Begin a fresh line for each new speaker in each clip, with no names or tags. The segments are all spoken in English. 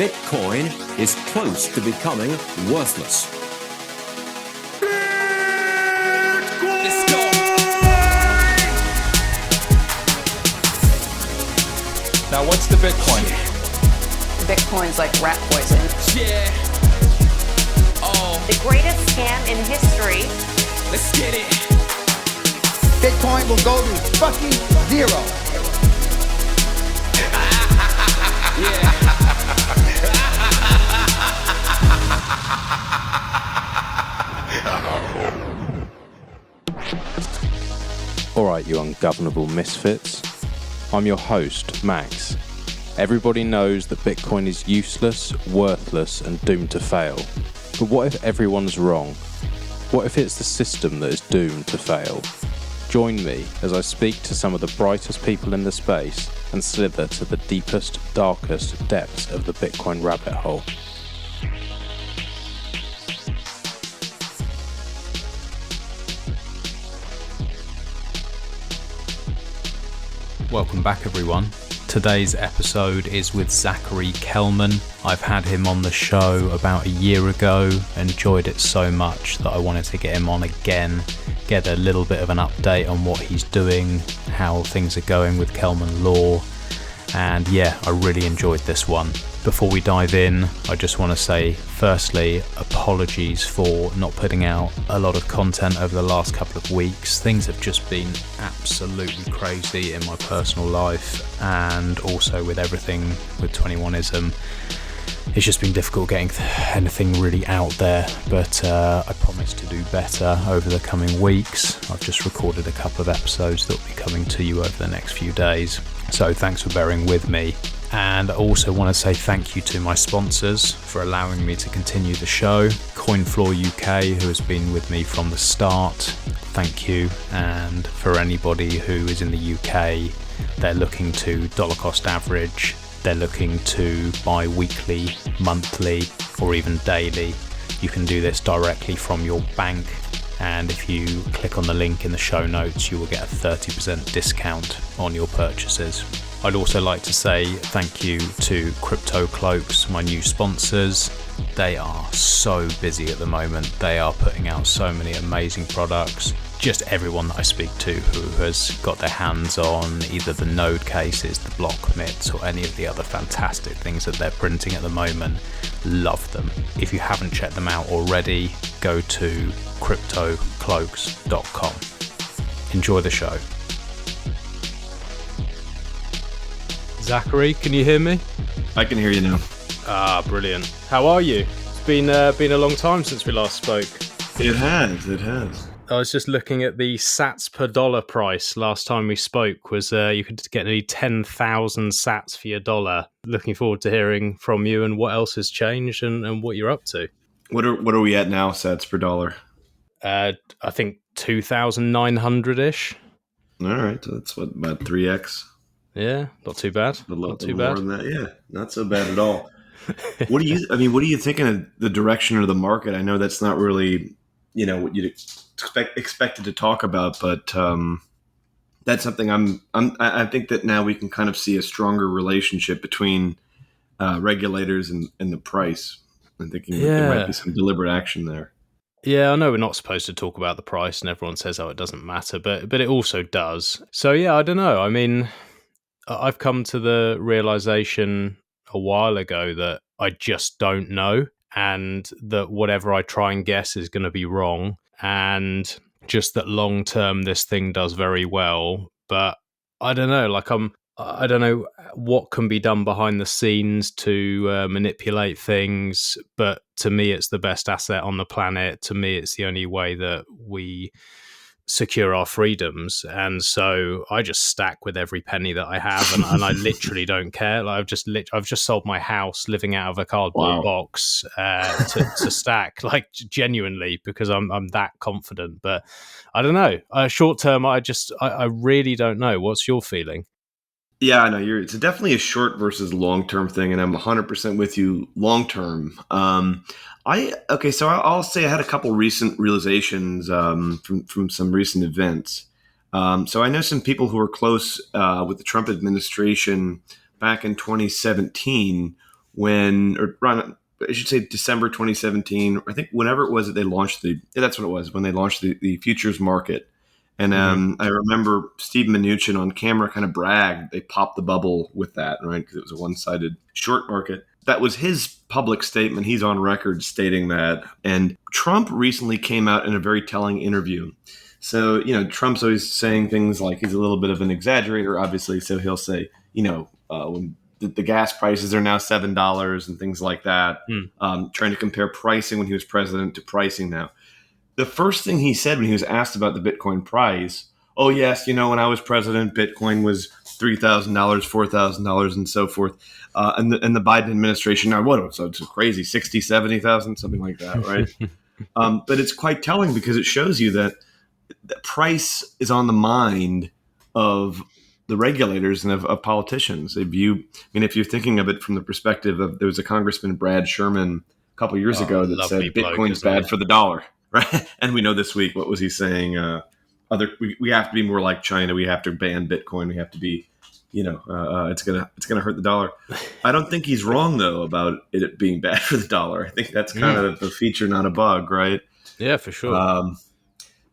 Bitcoin is close to becoming worthless.
Let's go. Now, what's the Bitcoin?
Bitcoin's like rat poison.
Yeah. Oh,
The greatest scam in history.
let's get it.
Bitcoin will go to fucking zero.
Yeah.
Alright, you ungovernable misfits. I'm your host, Max. Everybody knows that Bitcoin is useless, worthless, and doomed to fail. But what if everyone's wrong? What if it's the system that is doomed to fail? Join me as I speak to some of the brightest people in the space and slither to the deepest, darkest depths of the Bitcoin rabbit hole. Welcome back, everyone. Today's episode is with Zachary Kelman. I've had him on the show about a year ago, enjoyed it so much that I wanted to get him on again, get a little bit of an update on what he's doing, how things are going with Kelman Law, and yeah, I really enjoyed this one. Before we dive in, I just want to say, firstly, apologies for not putting out a lot of content over the last couple of weeks. Things have just been absolutely crazy in my personal life, and also with everything with 21ism. It's just been difficult getting anything really out there, but I promise to do better over the coming weeks. I've just recorded a couple of episodes that will be coming to you over the next few days, so thanks for bearing with me. And I also want to say thank you to my sponsors for allowing me to continue the show. CoinFloor UK, who has been with me from the start, thank you. And for anybody who is in the UK, they're looking to dollar cost average, they're looking to buy weekly, monthly, or even daily, you can do this directly from your bank. And if you click on the link in the show notes, you will get a 30% discount on your purchases. I'd also like to say thank you to Crypto Cloaks, my new sponsors. They are so busy at the moment. They are putting out so many amazing products. Just everyone that I speak to who has got their hands on either the node cases, the block mitts, or any of the other fantastic things that they're printing at the moment, love them. If you haven't checked them out already, go to cryptocloaks.com. Enjoy the show. Zachary, can you hear me?
I can hear you now.
Ah, brilliant. How are you? It's been a long time since we last spoke.
It has.
I was just looking at the sats per dollar price last time we spoke. Was you could get nearly 10,000 sats for your dollar. Looking forward to hearing from you and what else has changed and what you're up to.
What are we at now, sats per dollar?
I think 2,900-ish.
All right, so that's what, about 3x?
Yeah, not too bad. Not too bad.
More than that. Yeah, not so bad at all. What are you thinking of the direction of the market? I know that's not really, what you'd expected to talk about, but that's something I think that now we can kind of see a stronger relationship between regulators and the price. I'm thinking there might be some deliberate action there.
Yeah, I know we're not supposed to talk about the price, and everyone says, oh, it doesn't matter, but it also does. So yeah, I don't know. I mean, I've come to the realization a while ago that I just don't know, and that whatever I try and guess is going to be wrong, and just that long term this thing does very well. But I don't know, I don't know what can be done behind the scenes to manipulate things, but to me it's the best asset on the planet. To me it's the only way that we secure our freedoms, and so I just stack with every penny that I have, and I literally don't care. Like I've just sold my house, living out of a cardboard box, to stack, like genuinely, because I'm that confident. But I don't know. Short term, I really don't know. What's your feeling?
Yeah, I know it's definitely a short versus long term thing, and I'm 100% with you long term. So I'll say I had a couple recent realizations from some recent events. So I know some people who were close with the Trump administration back in 2017 or around, I should say December 2017. I think whenever it was that they launched that's what it was, when they launched the futures market. And I remember Steve Mnuchin on camera kind of bragged they popped the bubble with that, right? Because it was a one-sided short market. That was his public statement. He's on record stating that. And Trump recently came out in a very telling interview. So, Trump's always saying things like he's a little bit of an exaggerator, obviously. So he'll say, when the gas prices are now $7 and things like that, trying to compare pricing when he was president to pricing now. The first thing he said when he was asked about the Bitcoin price, oh, yes, when I was president, Bitcoin was $3,000, $4,000 and so forth. And the Biden administration, now so it's crazy, 60, 70,000, something like that, right? But it's quite telling because it shows you that the price is on the mind of the regulators and of politicians. If you're thinking of it from the perspective of, there was a Congressman, Brad Sherman, a couple of years ago that said Bitcoin's bad for the dollar, right? And we know this week, what was he saying? We have to be more like China. We have to ban Bitcoin. We have to be, it's gonna hurt the dollar. I don't think he's wrong though about it being bad for the dollar. I think that's kind of the feature, not a bug, right?
Yeah, for sure.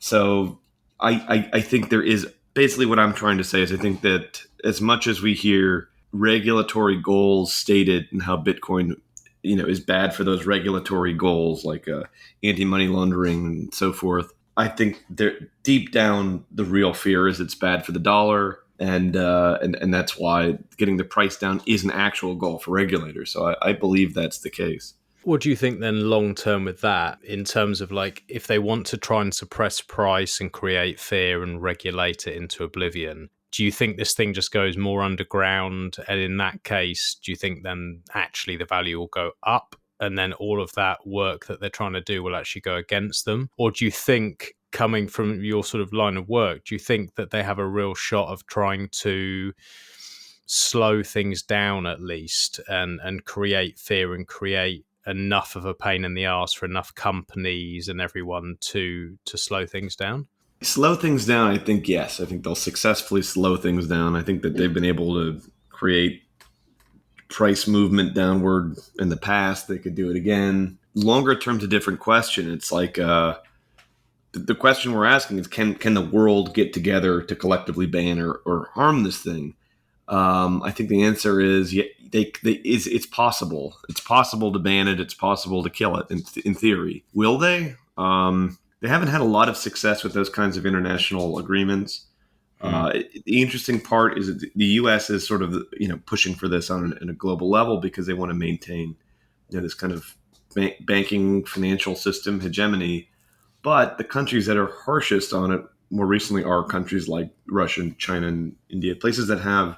So I think there is, basically what I'm trying to say is I think that as much as we hear regulatory goals stated and how Bitcoin, is bad for those regulatory goals like anti-money laundering and so forth, I think deep down the real fear is it's bad for the dollar, and that's why getting the price down is an actual goal for regulators. So I believe that's the case.
What do you think then long term with that, in terms of like if they want to try and suppress price and create fear and regulate it into oblivion? Do you think this thing just goes more underground? And in that case, do you think then actually the value will go up and then all of that work that they're trying to do will actually go against them? Or do you think, coming from your sort of line of work, do you think that they have a real shot of trying to slow things down at least and create fear and create enough of a pain in the arse for enough companies and everyone to slow things down?
Slow things down, I think, yes. I think they'll successfully slow things down. I think that they've been able to create price movement downward in the past. They could do it again. Longer term's a different question. It's like the question we're asking is, can the world get together to collectively ban or harm this thing? I think the answer is it's possible. It's possible to ban it. It's possible to kill it in theory. Will they? They haven't had a lot of success with those kinds of international agreements. The interesting part is that the U.S. is sort of pushing for this on a global level because they want to maintain this kind of banking financial system hegemony. But the countries that are harshest on it more recently are countries like Russia, and China, and India, places that have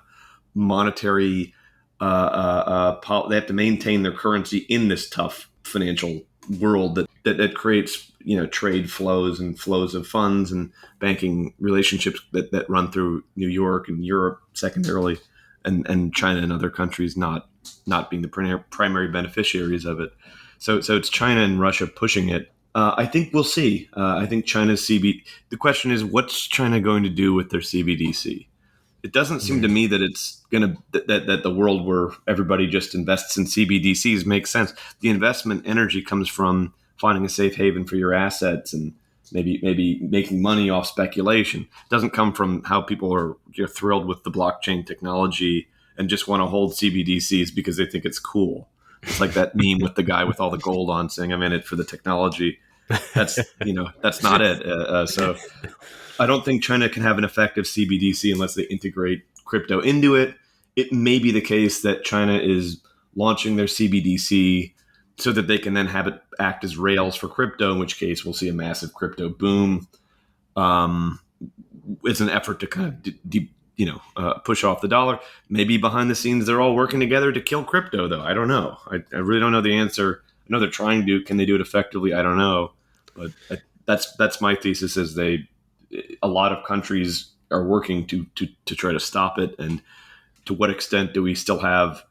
monetary. They have to maintain their currency in this tough financial world that creates trade flows and flows of funds and banking relationships that run through New York and Europe secondarily, and China and other countries not being the primary beneficiaries of it. So it's China and Russia pushing it. I think we'll see. I think China's CBDC. The question is, what's China going to do with their CBDC? It doesn't seem to me that it's going to that the world where everybody just invests in CBDCs makes sense. The investment energy comes from finding a safe haven for your assets and maybe making money off speculation. It doesn't come from how people are thrilled with the blockchain technology and just want to hold CBDCs because they think it's cool. It's like that meme with the guy with all the gold on saying, "I'm in it for the technology." That's not it. So I don't think China can have an effective CBDC unless they integrate crypto into it. It may be the case that China is launching their CBDC so that they can then have it act as rails for crypto, in which case we'll see a massive crypto boom. It's an effort to kind of push off the dollar. Maybe behind the scenes they're all working together to kill crypto, though. I don't know. I really don't know the answer. I know they're trying to. Can they do it effectively? I don't know. But that's my thesis. Is a lot of countries are working to try to stop it. And to what extent do we still have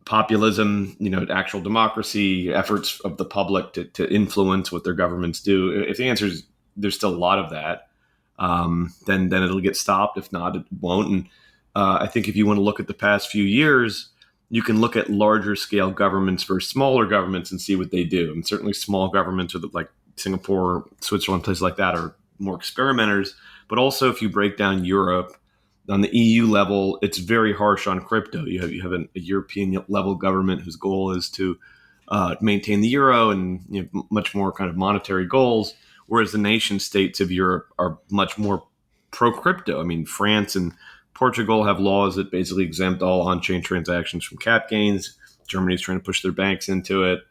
populism, actual democracy, efforts of the public to influence what their governments do? If the answer is there's still a lot of that, then it'll get stopped. If not, it won't. And I think if you want to look at the past few years, you can look at larger scale governments versus smaller governments and see what they do. And certainly small governments like Singapore, Switzerland, places like that are more experimenters. But also if you break down Europe, on the EU level, it's very harsh on crypto. You have a European level government whose goal is to maintain the euro and much more kind of monetary goals, whereas the nation states of Europe are much more pro crypto. I mean, France and Portugal have laws that basically exempt all on-chain transactions from cap gains. Germany's trying to push their banks into it.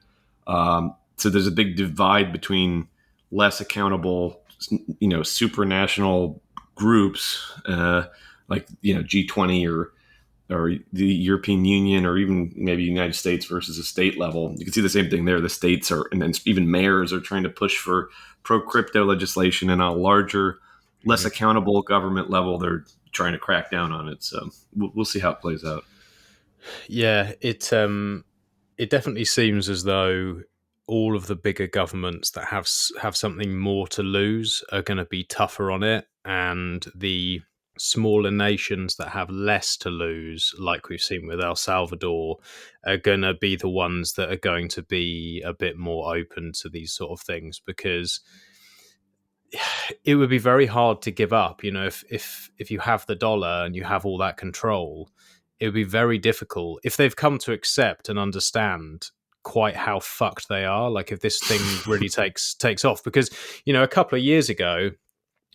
So there's a big divide between less accountable, supranational groups like G20 or the European Union, or even maybe United States versus a state level. You can see the same thing there. The states are, and then even mayors are trying to push for pro-crypto legislation, and on a larger, less accountable government level, they're trying to crack down on it. So we'll see how it plays out.
Yeah, it definitely seems as though all of the bigger governments that have something more to lose are going to be tougher on it, and the smaller nations that have less to lose, like we've seen with El Salvador, are going to be the ones that are going to be a bit more open to these sort of things, because it would be very hard to give up. If you have the dollar and you have all that control, it would be very difficult if they've come to accept and understand quite how fucked they are. Like if this thing really takes off, because a couple of years ago,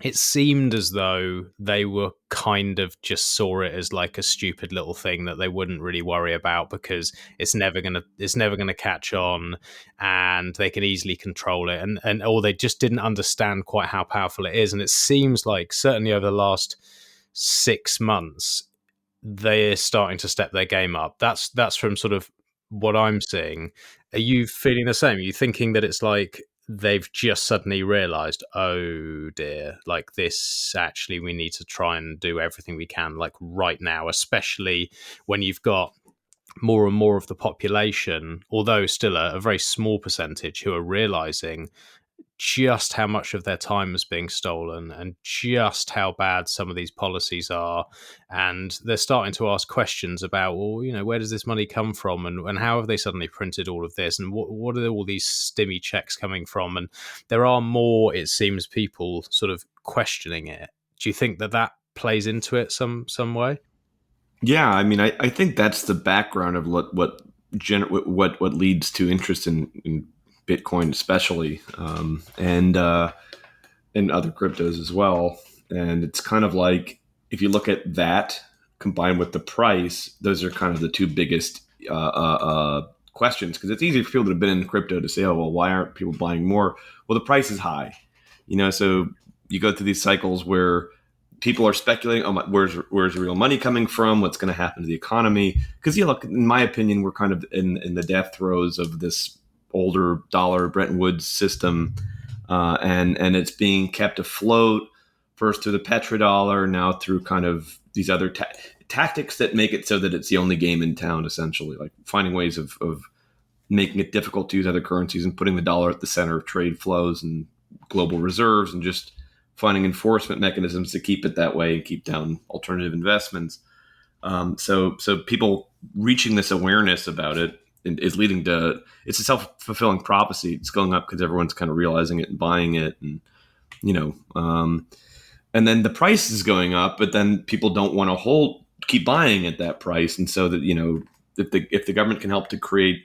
it seemed as though they were kind of just saw it as like a stupid little thing that they wouldn't really worry about because it's never gonna catch on, and they can easily control it, and or they just didn't understand quite how powerful it is. And it seems like certainly over the last 6 months, they're starting to step their game up. That's from sort of what I'm seeing. Are you feeling the same? Are you thinking that it's like they've just suddenly realized, oh dear, like this, actually we need to try and do everything we can like right now, especially when you've got more and more of the population, although still a very small percentage, who are realizing just how much of their time is being stolen and just how bad some of these policies are. And they're starting to ask questions about, well, where does this money come from, and how have they suddenly printed all of this, and what are all these stimmy checks coming from? And there are more, it seems, people sort of questioning it. Do you think that plays into it some way?
Yeah, I mean, I think that's the background of what leads to interest in Bitcoin, especially, and other cryptos as well. And it's kind of like, if you look at that combined with the price, those are kind of the two biggest questions. Because it's easy for people that have been in crypto to say, oh, well, why aren't people buying more? Well, the price is high, so you go through these cycles where people are speculating, oh, where's real money coming from? What's going to happen to the economy? Because, look, in my opinion, we're kind of in the death throes of this older dollar Bretton Woods system, and it's being kept afloat first through the petrodollar, now through kind of these other tactics that make it so that it's the only game in town, essentially, like finding ways of making it difficult to use other currencies and putting the dollar at the center of trade flows and global reserves, and just finding enforcement mechanisms to keep it that way and keep down alternative investments. So people reaching this awareness about it is leading to, it's a self-fulfilling prophecy. It's going up because everyone's kind of realizing it and buying it, and and then the price is going up, but then people don't want to keep buying at that price. And so that if the government can help to create,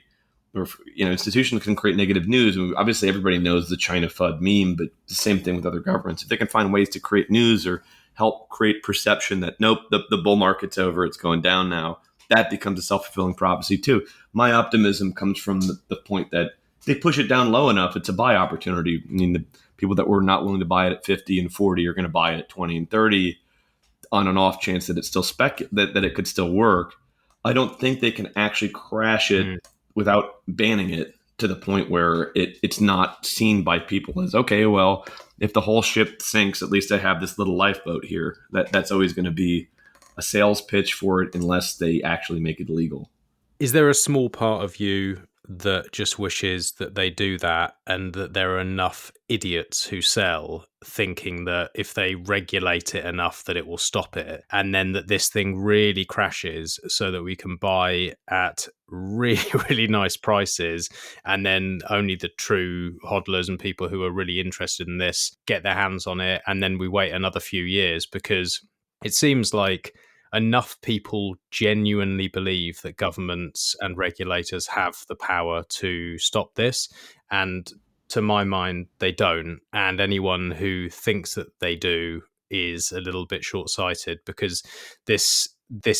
or institutions can create negative news. I mean, obviously everybody knows the China FUD meme, but the same thing with other governments. If they can find ways to create news or help create perception that nope, the bull market's over, it's going down now, that becomes a self-fulfilling prophecy too. My optimism comes from the point that they push it down low enough, it's a buy opportunity. I mean, the people that were not willing to buy it at 50 and 40 are going to buy it at 20 and 30 on an off chance that it's still that it could still work. I don't think they can actually crash it without banning it to the point where it's not seen by people as, okay, well, if the whole ship sinks, at least I have this little lifeboat here. That's always going to be a sales pitch for it unless they actually make it illegal.
Is there a small part of you that just wishes that they do that, and that there are enough idiots who sell thinking that if they regulate it enough that it will stop it, and then that this thing really crashes so that we can buy at really, really nice prices, and then only the true hodlers and people who are really interested in this get their hands on it, and then we wait another few years, because it seems like enough people genuinely believe that governments and regulators have the power to stop this. And to my mind, they don't. And anyone who thinks that they do is a little bit short-sighted, because this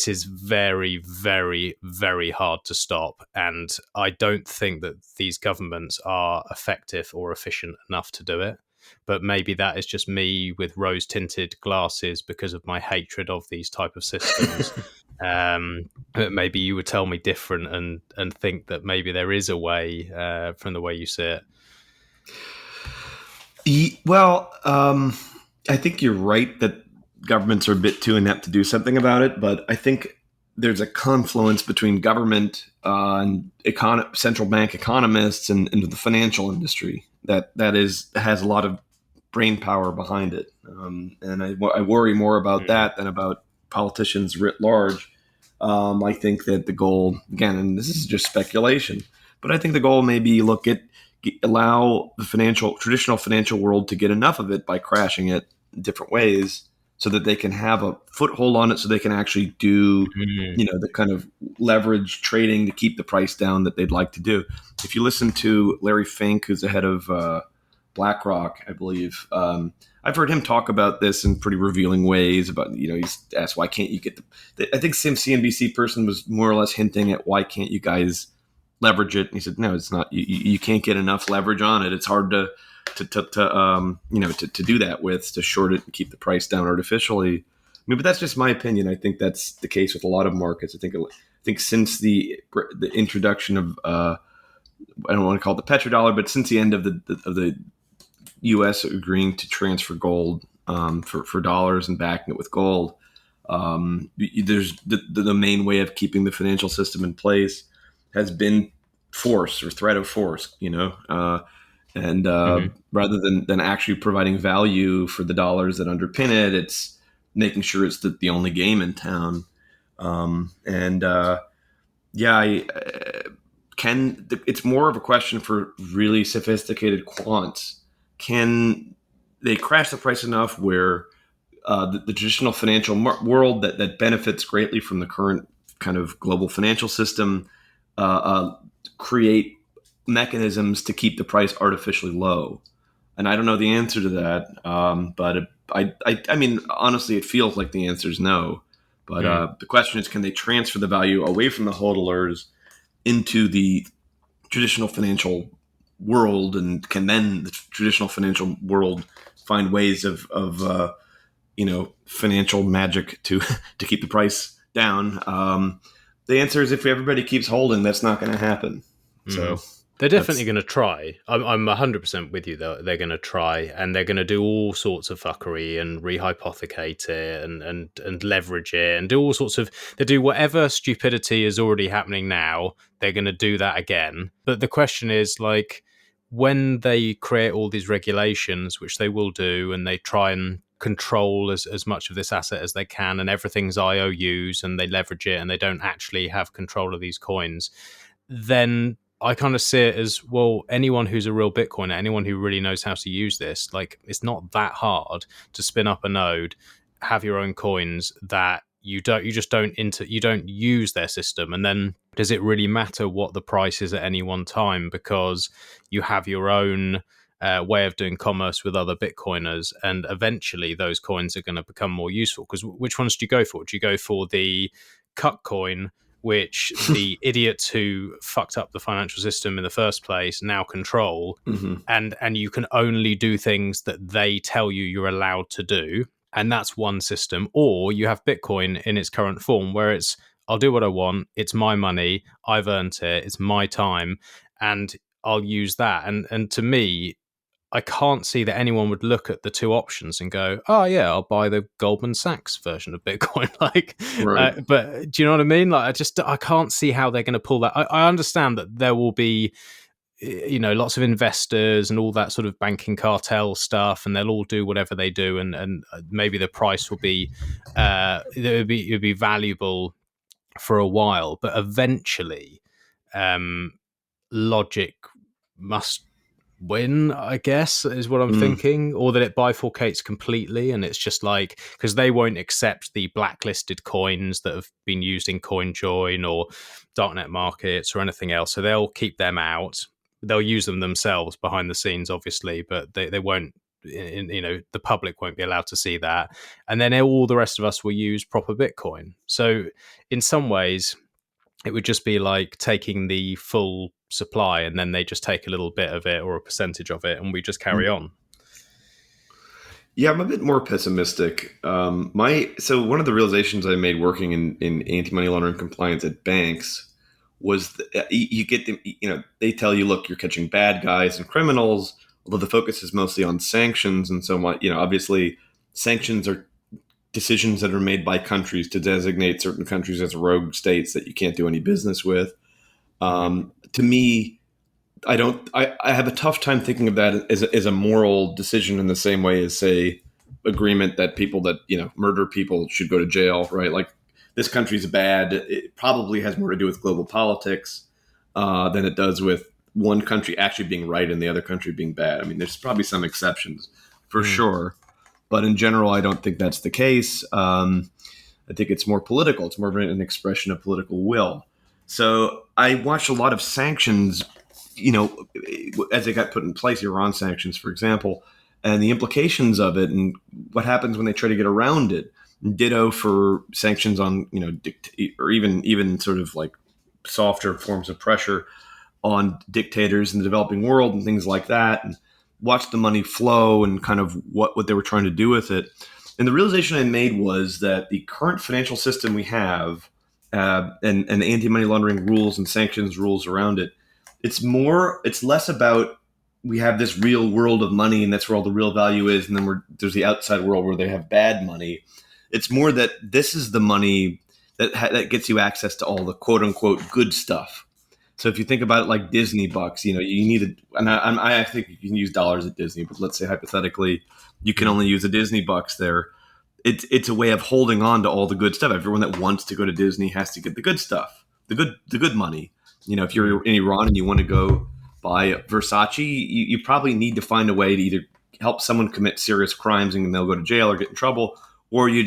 is very, very, very hard to stop. And I don't think that these governments are effective or efficient enough to do it. But maybe that is just me with rose-tinted glasses because of my hatred of these type of systems. But maybe you would tell me different and think that maybe there is a way from the way you see it.
Well, I think you're right that governments are a bit too inept to do something about it, but I think there's a confluence between government and central bank economists and the financial industry that has a lot of brain power behind it. And I worry more about that than about politicians writ large. I think that the goal, again, and this is just speculation, but I think the goal may be allow the traditional financial world to get enough of it by crashing it in different ways, so that they can have a foothold on it, so they can actually do, the kind of leverage trading to keep the price down that they'd like to do. If you listen to Larry Fink, who's the head of BlackRock, I believe, I've heard him talk about this in pretty revealing ways. About, he's asked, why can't you get I think some CNBC person was more or less hinting at, why can't you guys leverage it? And he said, no, it's not. You can't get enough leverage on it. It's hard to do that with, to short it and keep the price down artificially. But that's just my opinion. I think that's the case with a lot of markets. I think since the introduction of I don't want to call it the petrodollar, but since the end of the U.S. agreeing to transfer gold for dollars and backing it with gold, there's the main way of keeping the financial system in place has been force or threat of force. Rather than actually providing value for the dollars that underpin it, it's making sure it's the only game in town. It's more of a question for really sophisticated quants. Can they crash the price enough where the traditional financial world that benefits greatly from the current kind of global financial system create mechanisms to keep the price artificially low? And I don't know the answer to that, but I mean, honestly, it feels like the answer is no. But the question is, can they transfer the value away from the hodlers into the traditional financial world, and can then the traditional financial world find ways of financial magic to keep the price down? The answer is, if everybody keeps holding, that's not going to happen. So
they're definitely going to try. I'm 100% with you, though. They're going to try, and they're going to do all sorts of fuckery and rehypothecate it and leverage it and do all sorts of... They do whatever stupidity is already happening now, they're going to do that again. But the question is, when they create all these regulations, which they will do, and they try and control as much of this asset as they can, and everything's IOUs, and they leverage it, and they don't actually have control of these coins, then I kind of see it as, well, anyone who's a real Bitcoiner, anyone who really knows how to use this, it's not that hard to spin up a node, have your own coins that you don't use their system. And then does it really matter what the price is at any one time, because you have your own way of doing commerce with other Bitcoiners, and eventually those coins are going to become more useful? Because which ones do you go for? Do you go for the cut coin, which the idiots who fucked up the financial system in the first place now control, and you can only do things that they tell you you're allowed to do, and that's one system? Or you have Bitcoin in its current form, where it's, I'll do what I want, it's my money, I've earned it, it's my time, and I'll use that. And to me, I can't see that anyone would look at the two options and go, "Oh yeah, I'll buy the Goldman Sachs version of Bitcoin."
Right.
But do you know what I mean? I can't see how they're going to pull that. I understand that there will be, lots of investors and all that sort of banking cartel stuff, and they'll all do whatever they do, and maybe the price will be, it would be valuable for a while, but eventually, logic must win, I guess, is what I'm thinking, or that it bifurcates completely, and it's just like, because they won't accept the blacklisted coins that have been used in CoinJoin or darknet markets or anything else, so they'll keep them out. They'll use them themselves behind the scenes, obviously, but they won't. The public won't be allowed to see that, and then all the rest of us will use proper Bitcoin. So in some ways, it would just be like taking the full supply and then they just take a little bit of it or a percentage of it and we just carry on.
Yeah, I'm a bit more pessimistic. So one of the realizations I made working in anti-money laundering compliance at banks was that you get them, they tell you, look, you're catching bad guys and criminals, although the focus is mostly on sanctions and so on. Obviously sanctions are decisions that are made by countries to designate certain countries as rogue states that you can't do any business with. To me, I have a tough time thinking of that as a moral decision in the same way as, say, agreement that people that, murder people should go to jail, right? Like, this country's bad. It probably has more to do with global politics than it does with one country actually being right and the other country being bad. I mean, there's probably some exceptions for sure. But in general, I don't think that's the case. I think it's more political. It's more of an expression of political will. So I watched a lot of sanctions, as they got put in place, Iran sanctions, for example, and the implications of it and what happens when they try to get around it. Ditto for sanctions on, or even sort of like softer forms of pressure on dictators in the developing world and things like that. And watch the money flow and kind of what they were trying to do with it. And the realization I made was that the current financial system we have and the anti-money laundering rules and sanctions rules around it, it's less about we have this real world of money and that's where all the real value is. And then there's the outside world where they have bad money. It's more that this is the money that gets you access to all the quote unquote good stuff. So if you think about it like Disney bucks, you need I think you can use dollars at Disney, but let's say hypothetically you can only use the Disney bucks there. It's a way of holding on to all the good stuff. Everyone that wants to go to Disney has to get the good stuff, the good money. If you're in Iran and you want to go buy Versace, you probably need to find a way to either help someone commit serious crimes and they'll go to jail or get in trouble, or you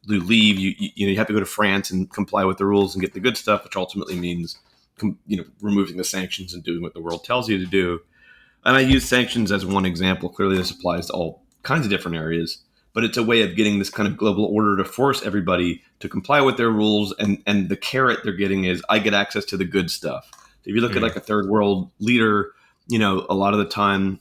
leave. You have to go to France and comply with the rules and get the good stuff, which ultimately means removing the sanctions and doing what the world tells you to do. And I use sanctions as one example. Clearly, this applies to all kinds of different areas, but it's a way of getting this kind of global order to force everybody to comply with their rules. And the carrot they're getting is, I get access to the good stuff. If you look at like a third world leader, a lot of the time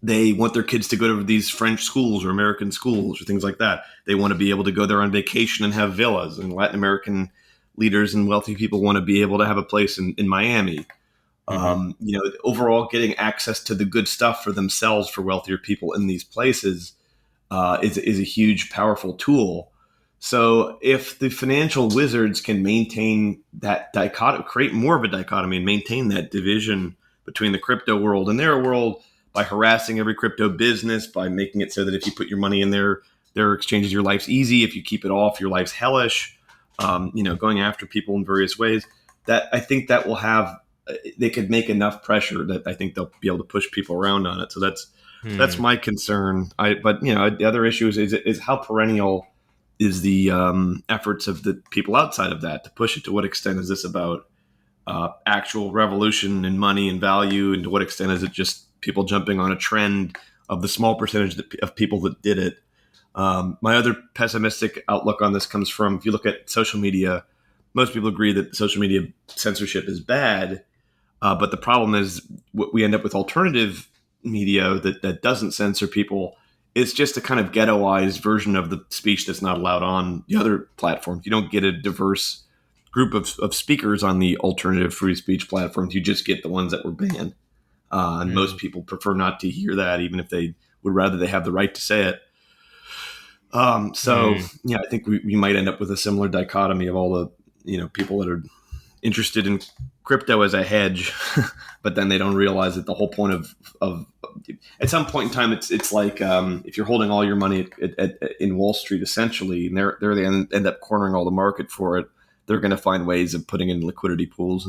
they want their kids to go to these French schools or American schools or things like that. They want to be able to go there on vacation and have villas. And Latin American leaders and wealthy people want to be able to have a place in Miami. Overall, getting access to the good stuff for themselves, for wealthier people in these places is a huge, powerful tool. So if the financial wizards can maintain that dichotomy, create more of a dichotomy and maintain that division between the crypto world and their world by harassing every crypto business, by making it so that if you put your money in their exchanges, your life's easy. If you keep it off, your life's hellish. Going after people in various ways, that I think that will they could make enough pressure that I think they'll be able to push people around on it. So that's my concern. But the other issue is how perennial is the efforts of the people outside of that to push it. To what extent is this about actual revolution in money and value, and to what extent is it just people jumping on a trend of the small percentage of people that did it? My other pessimistic outlook on this comes from, if you look at social media, most people agree that social media censorship is bad. But the problem is what we end up with alternative media that doesn't censor people. It's just a kind of ghettoized version of the speech that's not allowed on the other platforms. You don't get a diverse group of speakers on the alternative free speech platforms. You just get the ones that were banned. And most people prefer not to hear that, even if they would rather they have the right to say it. Yeah, I think we might end up with a similar dichotomy of all the, people that are interested in crypto as a hedge, but then they don't realize that the whole point of at some point in time, it's like if you're holding all your money in Wall Street, essentially, and they end up cornering all the market for it, they're going to find ways of putting in liquidity pools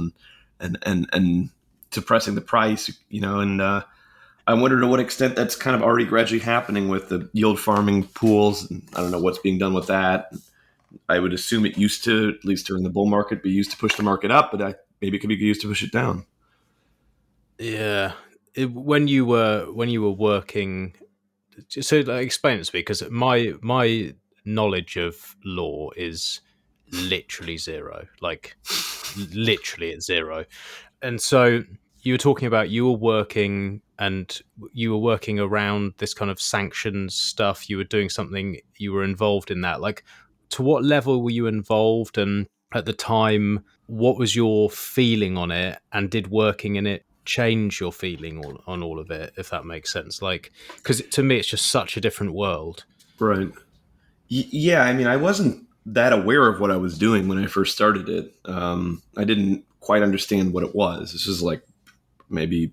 and suppressing the price, and I wonder to what extent that's kind of already gradually happening with the yield farming pools. And I don't know what's being done with that. I would assume it used to, at least during the bull market, be used to push the market up, but maybe it could be used to push it down.
Yeah. When you were working, so explain it to me, because my knowledge of law is literally zero, like literally at zero. And so you were talking about you were working around this kind of sanctions stuff. You were doing something, you were involved in that. Like, to what level were you involved? And at the time, what was your feeling on it? And did working in it change your feeling on all of it, if that makes sense? Like, because to me, it's just such a different world.
Right. Yeah. I mean, I wasn't that aware of what I was doing when I first started it. I didn't quite understand what it was. This was like maybe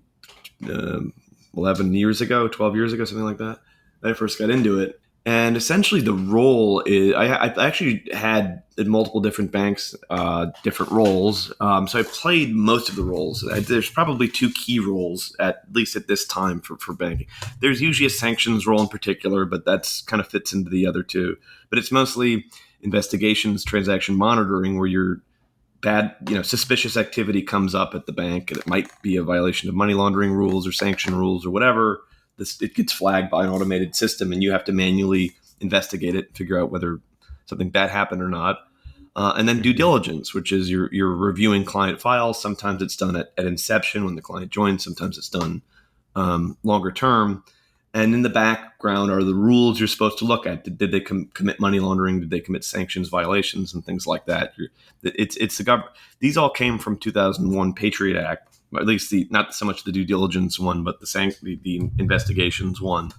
11 years ago, 12 years ago, something like that I first got into it. And essentially the role is, I actually had at multiple different banks, different roles. So I played most of the roles. There's probably two key roles, at least at this time for banking. There's usually a sanctions role in particular, but that's kind of fits into the other two. But it's mostly investigations, transaction monitoring, where your suspicious activity comes up at the bank, and it might be a violation of money laundering rules or sanction rules or whatever. It gets flagged by an automated system, and you have to manually investigate it, figure out whether something bad happened or not. And then due diligence, which is you're reviewing client files. Sometimes it's done at inception when the client joins. Sometimes it's done longer term. And in the background are the rules you're supposed to look at. Did they commit money laundering? Did they commit sanctions violations and things like that? It's the government. These all came from 2001 Patriot Act. At least not so much the due diligence one, but the investigations one.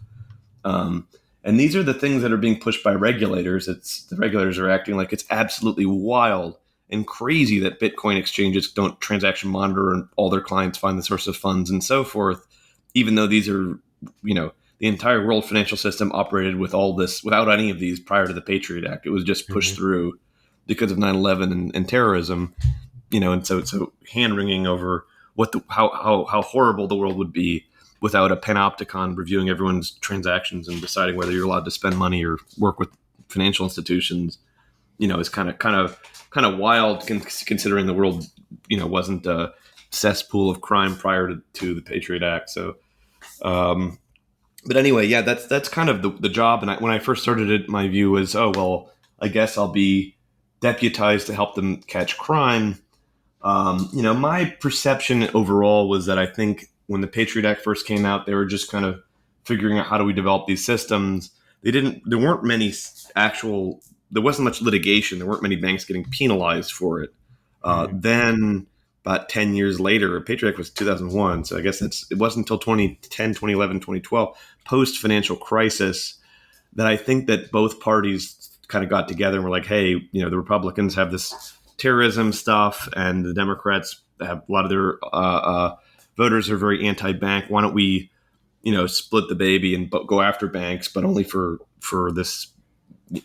And these are the things that are being pushed by regulators. The regulators are acting like it's absolutely wild and crazy that Bitcoin exchanges don't transaction monitor and all their clients find the source of funds and so forth, even though these are, the entire world financial system operated with all this, without any of these prior to the Patriot Act. It was just pushed through because of 9/11 and terrorism, and so hand-wringing over how horrible the world would be without a panopticon reviewing everyone's transactions and deciding whether you're allowed to spend money or work with financial institutions, is kind of wild considering the world, wasn't a cesspool of crime prior to the Patriot Act. So, but anyway, yeah, that's kind of the job. And when I first started it, my view was, oh, well, I guess I'll be deputized to help them catch crime. My perception overall was that I think when the Patriot Act first came out, they were just kind of figuring out how do we develop these systems. There wasn't much litigation. There weren't many banks getting penalized for it. Then about 10 years later, Patriot Act was 2001. So I guess it wasn't until 2010, 2011, 2012, post financial crisis, that I think that both parties kind of got together and were like, hey, the Republicans have this terrorism stuff, and the Democrats have a lot of their voters are very anti-bank. Why don't we, split the baby and go after banks, but only for this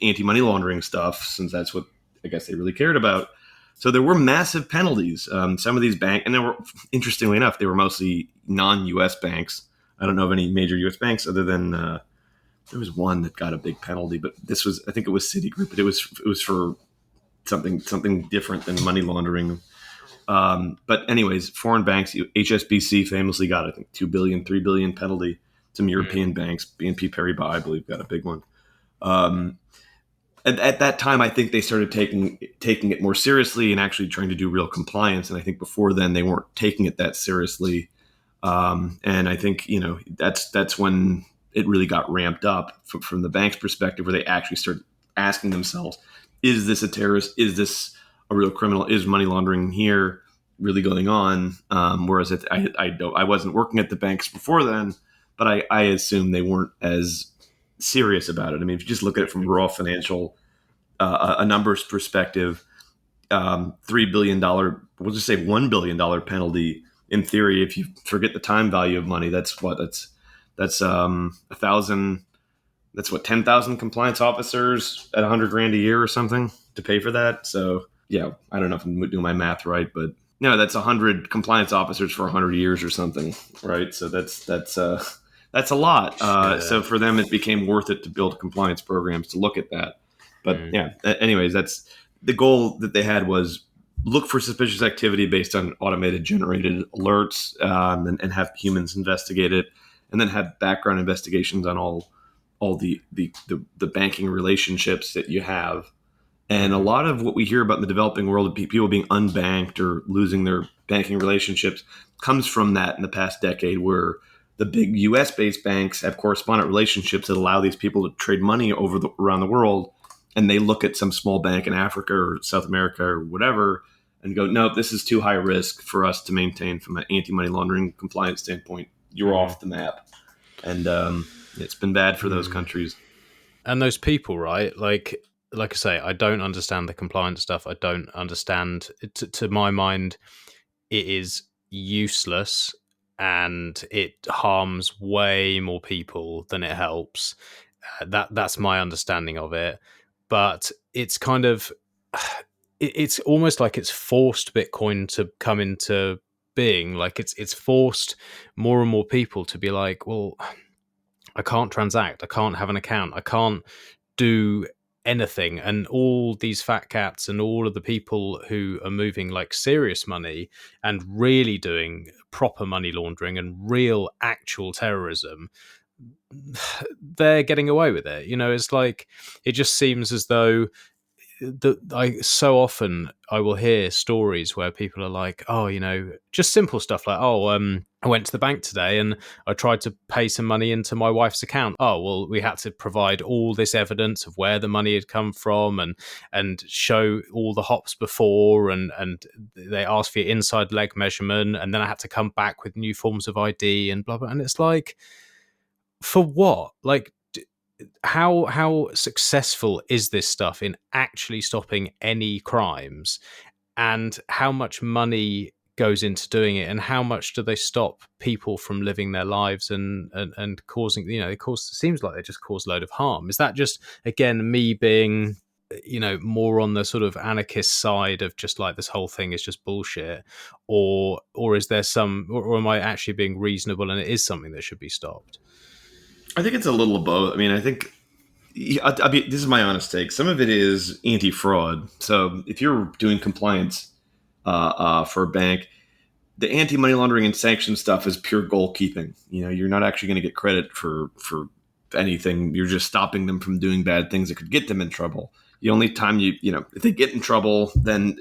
anti-money laundering stuff, since that's what I guess they really cared about. So there were massive penalties. Some of these banks, and interestingly enough, they were mostly non-U.S. banks. I don't know of any major U.S. banks other than there was one that got a big penalty, but I think it was Citigroup, but it was for something different than money laundering. But anyways, foreign banks, HSBC famously got, I think, 2 billion, 3 billion penalty. Some European banks, BNP Paribas, I believe, got a big one. At that time, I think they started taking it more seriously and actually trying to do real compliance. And I think before then they weren't taking it that seriously. And I think, that's when it really got ramped up from the bank's perspective, where they actually started asking themselves, is this a terrorist? Is this a real criminal? Is money laundering here? really going on. Whereas I wasn't working at the banks before then, but I assume they weren't as serious about it. I mean, if you just look at it from raw financial, a numbers perspective, $3 billion, we'll just say $1 billion penalty. In theory, if you forget the time value of money, that's 1,000. That's 10,000 compliance officers at $100,000 a year or something to pay for that. So yeah, I don't know if I'm doing my math right, but no, that's 100 compliance officers for 100 years or something, right? So that's a lot. So for them, it became worth it to build compliance programs to look at that. But anyways, that's the goal that they had, was look for suspicious activity based on automated generated alerts, and have humans investigate it, and then have background investigations on all the banking relationships that you have. And a lot of what we hear about in the developing world, people being unbanked or losing their banking relationships, comes from that in the past decade, where the big US-based banks have correspondent relationships that allow these people to trade money around the world. And they look at some small bank in Africa or South America or whatever and go, no, this is too high risk for us to maintain from an anti-money laundering compliance standpoint. You're off the map. And it's been bad for those countries.
And those people, right? Like I say, I don't understand the compliance stuff. I don't understand. To my mind, it is useless and it harms way more people than it helps. That's my understanding of it. But it's kind of, it's almost like it's forced Bitcoin to come into being. Like it's forced more and more people to be like, well, I can't transact, I can't have an account, I can't do anything. And all these fat cats and all of the people who are moving like serious money and really doing proper money laundering and real actual terrorism, they're getting away with it. It's like, it just seems as though so often I will hear stories where people are like, oh, just simple stuff like, I went to the bank today and I tried to pay some money into my wife's account. Oh, well, we had to provide all this evidence of where the money had come from and show all the hops before, and they asked for your inside leg measurement, and then I had to come back with new forms of ID and blah, blah. And it's like, for what? Like, how successful is this stuff in actually stopping any crimes, and how much money goes into doing it, and how much do they stop people from living their lives and causing, it seems like they just cause a load of harm. Is that just, again, me being, more on the sort of anarchist side of just like this whole thing is just bullshit, or is there or am I actually being reasonable and it is something that should be stopped?
I think it's a little of both. I mean, I think this is my honest take. Some of it is anti-fraud. So if you're doing compliance for a bank, the anti-money laundering and sanction stuff is pure goalkeeping. You're not actually going to get credit for anything. You're just stopping them from doing bad things that could get them in trouble. The only time if they get in trouble, then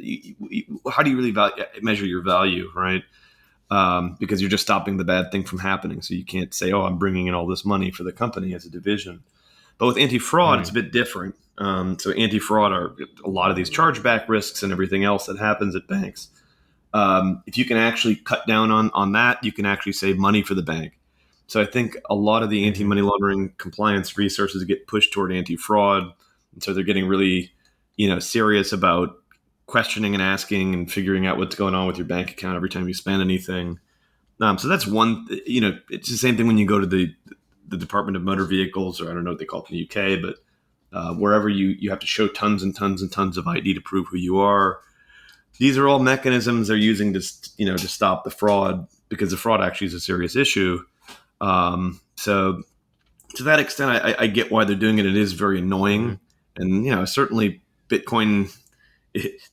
how do you really measure your value, right? Because you're just stopping the bad thing from happening. So you can't say, oh, I'm bringing in all this money for the company as a division. But with anti-fraud, it's a bit different. So anti-fraud are a lot of these chargeback risks and everything else that happens at banks. If you can actually cut down on that, you can actually save money for the bank. So I think a lot of the anti-money laundering compliance resources get pushed toward anti-fraud. And so they're getting really, serious about questioning and asking and figuring out what's going on with your bank account every time you spend anything. So that's one, it's the same thing when you go to the Department of Motor Vehicles, or I don't know what they call it in the UK, but wherever you have to show tons and tons and tons of ID to prove who you are. These are all mechanisms they're using to stop the fraud, because the fraud actually is a serious issue. So to that extent, I get why they're doing it. It is very annoying. And, certainly Bitcoin,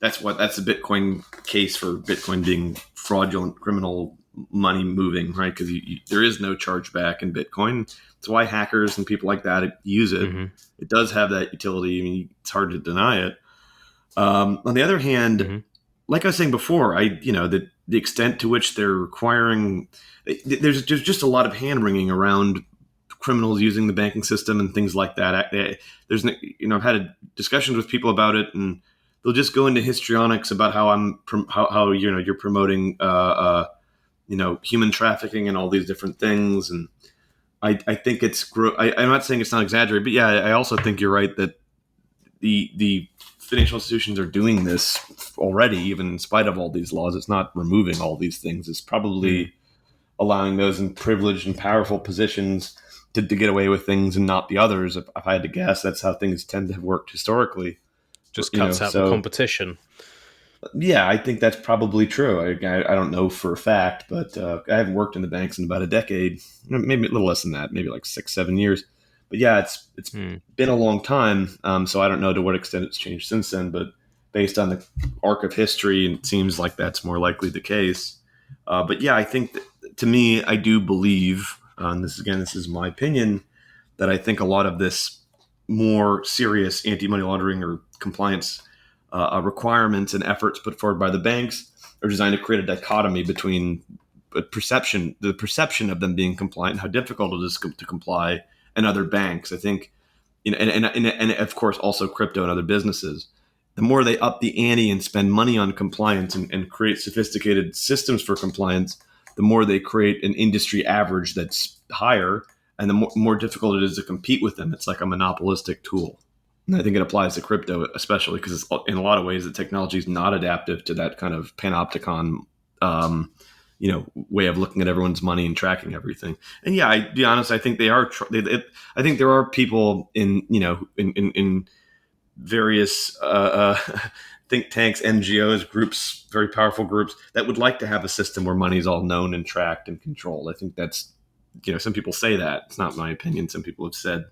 that's the Bitcoin case for Bitcoin being fraudulent criminal money moving, right? Because there is no chargeback in Bitcoin. That's why hackers and people like that use it. Mm-hmm. It does have that utility. I mean, it's hard to deny it. On the other hand, like I was saying before, the extent to which they're requiring, there's just a lot of hand wringing around criminals using the banking system and things like that. I've had discussions with people about it, and they'll just go into histrionics about how how you're promoting human trafficking and all these different things. And I think I'm not saying it's not exaggerated, but yeah, I also think you're right that the financial institutions are doing this already, even in spite of all these laws. It's not removing all these things. It's probably allowing those in privileged and powerful positions to get away with things and not the others. If I had to guess, that's how things tend to have worked historically.
Just cuts out the competition.
Yeah, I think that's probably true. I don't know for a fact, but I haven't worked in the banks in about a decade, maybe a little less than that, maybe like 6-7 years. But yeah, it's been a long time, so I don't know to what extent it's changed since then. But based on the arc of history, it seems like that's more likely the case. But yeah, I think that, to me, I do believe, and this is my opinion, that I think a lot of this more serious anti-money laundering or compliance requirements and efforts put forward by the banks are designed to create a dichotomy between the perception of them being compliant and how difficult it is to comply, and other banks. I think, and of course also crypto and other businesses. The more they up the ante and spend money on compliance and create sophisticated systems for compliance, the more they create an industry average that's higher, and the more difficult it is to compete with them. It's like a monopolistic tool. And I think it applies to crypto, especially because in a lot of ways the technology is not adaptive to that kind of panopticon, way of looking at everyone's money and tracking everything. And yeah, I be honest, I think they are. I think there are people in various think tanks, NGOs, groups, very powerful groups that would like to have a system where money is all known and tracked and controlled. I think that's, some people say that. It's not my opinion. Some people have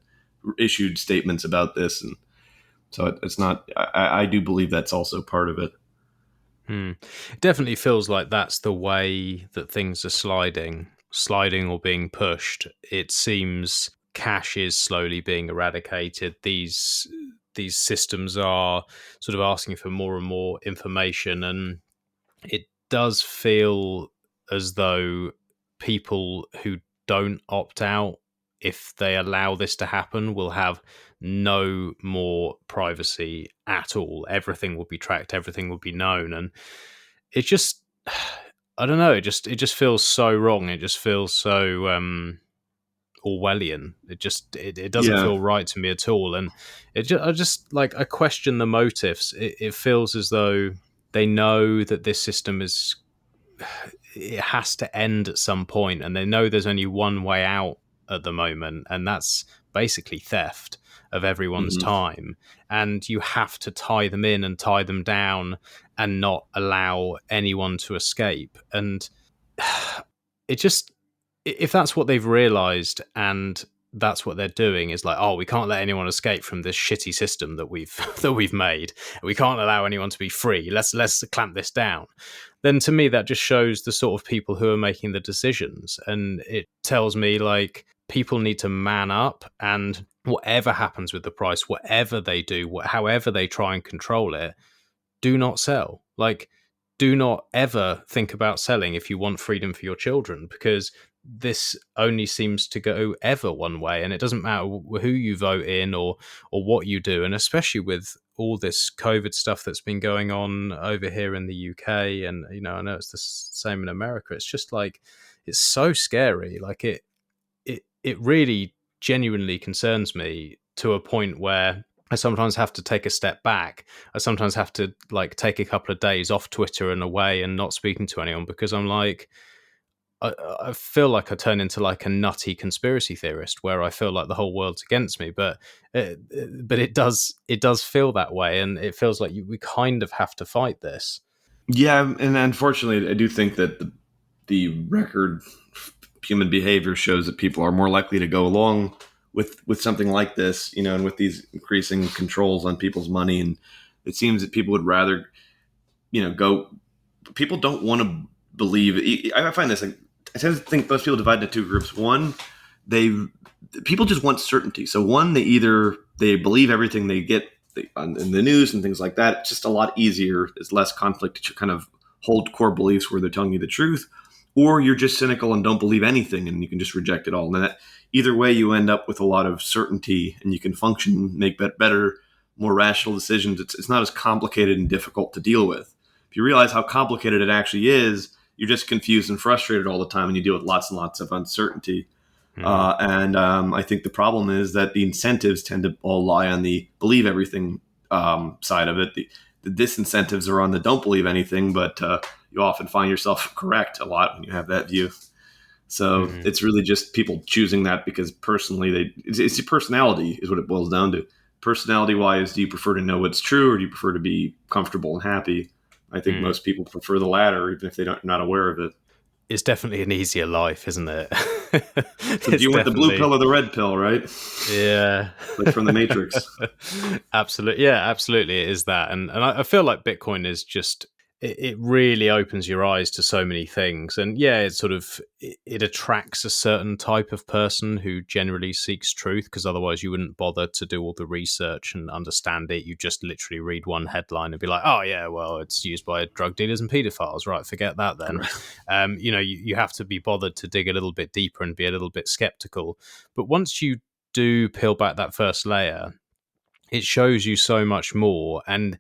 issued statements about this, and so it's not. I do believe that's also part of it.
It definitely feels like that's the way that things are sliding or being pushed. It seems cash is slowly being eradicated. These systems are sort of asking for more and more information, and it does feel as though people who don't opt out, if they allow this to happen, will have no more privacy at all. Everything will be tracked, everything will be known, and it just, I don't know, it just feels so wrong. It just feels so Orwellian. It doesn't feel right to me at all, and I question the motives. It feels as though they know that this system it has to end at some point, and they know there's only one way out at the moment, and that's basically theft of everyone's time, and you have to tie them in and tie them down and not allow anyone to escape. And it just, if that's what they've realized and that's what they're doing, is like, oh, we can't let anyone escape from this shitty system that we've made, we can't allow anyone to be free, let's clamp this down, then to me that just shows the sort of people who are making the decisions. And it tells me, like, people need to man up, and whatever happens with the price, whatever they do, however they try and control it, do not sell. Like, do not ever think about selling if you want freedom for your children, because this only seems to go ever one way, and it doesn't matter who you vote in or what you do. And especially with all this COVID stuff that's been going on over here in the UK, and I know it's the same in America. It's just like, it's so scary. Like it really genuinely concerns me, to a point where I sometimes have to take a step back. I sometimes have to take a couple of days off Twitter and away and not speaking to anyone, because I'm like, I feel like I turn into like a nutty conspiracy theorist, where I feel like the whole world's against me. But it does feel that way, and it feels like we kind of have to fight this.
Yeah, and unfortunately, I do think that the record human behavior shows that people are more likely to go along with something like this, and with these increasing controls on people's money. And it seems that people would rather, go. People don't want to believe. I find this. I tend to think most people divide into two groups. One, people just want certainty. So one, they believe everything they get in the news and things like that. It's just a lot easier. It's less conflict to kind of hold core beliefs where they're telling you the truth. Or you're just cynical and don't believe anything, and you can just reject it all. And either way, you end up with a lot of certainty, and you can function, make better more rational decisions. It's not as complicated and difficult to deal with. If you realize how complicated it actually is, you're just confused and frustrated all the time, and you deal with lots and lots of uncertainty. I think the problem is that the incentives tend to all lie on the believe everything side of it. The disincentives are on the don't believe anything, but you often find yourself correct a lot when you have that view. So it's really just people choosing that because personally, it's your personality is what it boils down to. Personality-wise, do you prefer to know what's true, or do you prefer to be comfortable and happy? I think most people prefer the latter, even if they're not aware of it.
It's definitely an easier life, isn't it?
So do you want the blue pill or the red pill, right?
Yeah.
Like from the Matrix.
Absolutely. Yeah, absolutely. It is that. And I feel like Bitcoin is just, it really opens your eyes to so many things. And yeah, it attracts a certain type of person who generally seeks truth, because otherwise you wouldn't bother to do all the research and understand it. You just literally read one headline and be like, oh yeah, well, it's used by drug dealers and pedophiles. Right, forget that then. You have to be bothered to dig a little bit deeper and be a little bit skeptical. But once you do peel back that first layer, it shows you so much more. And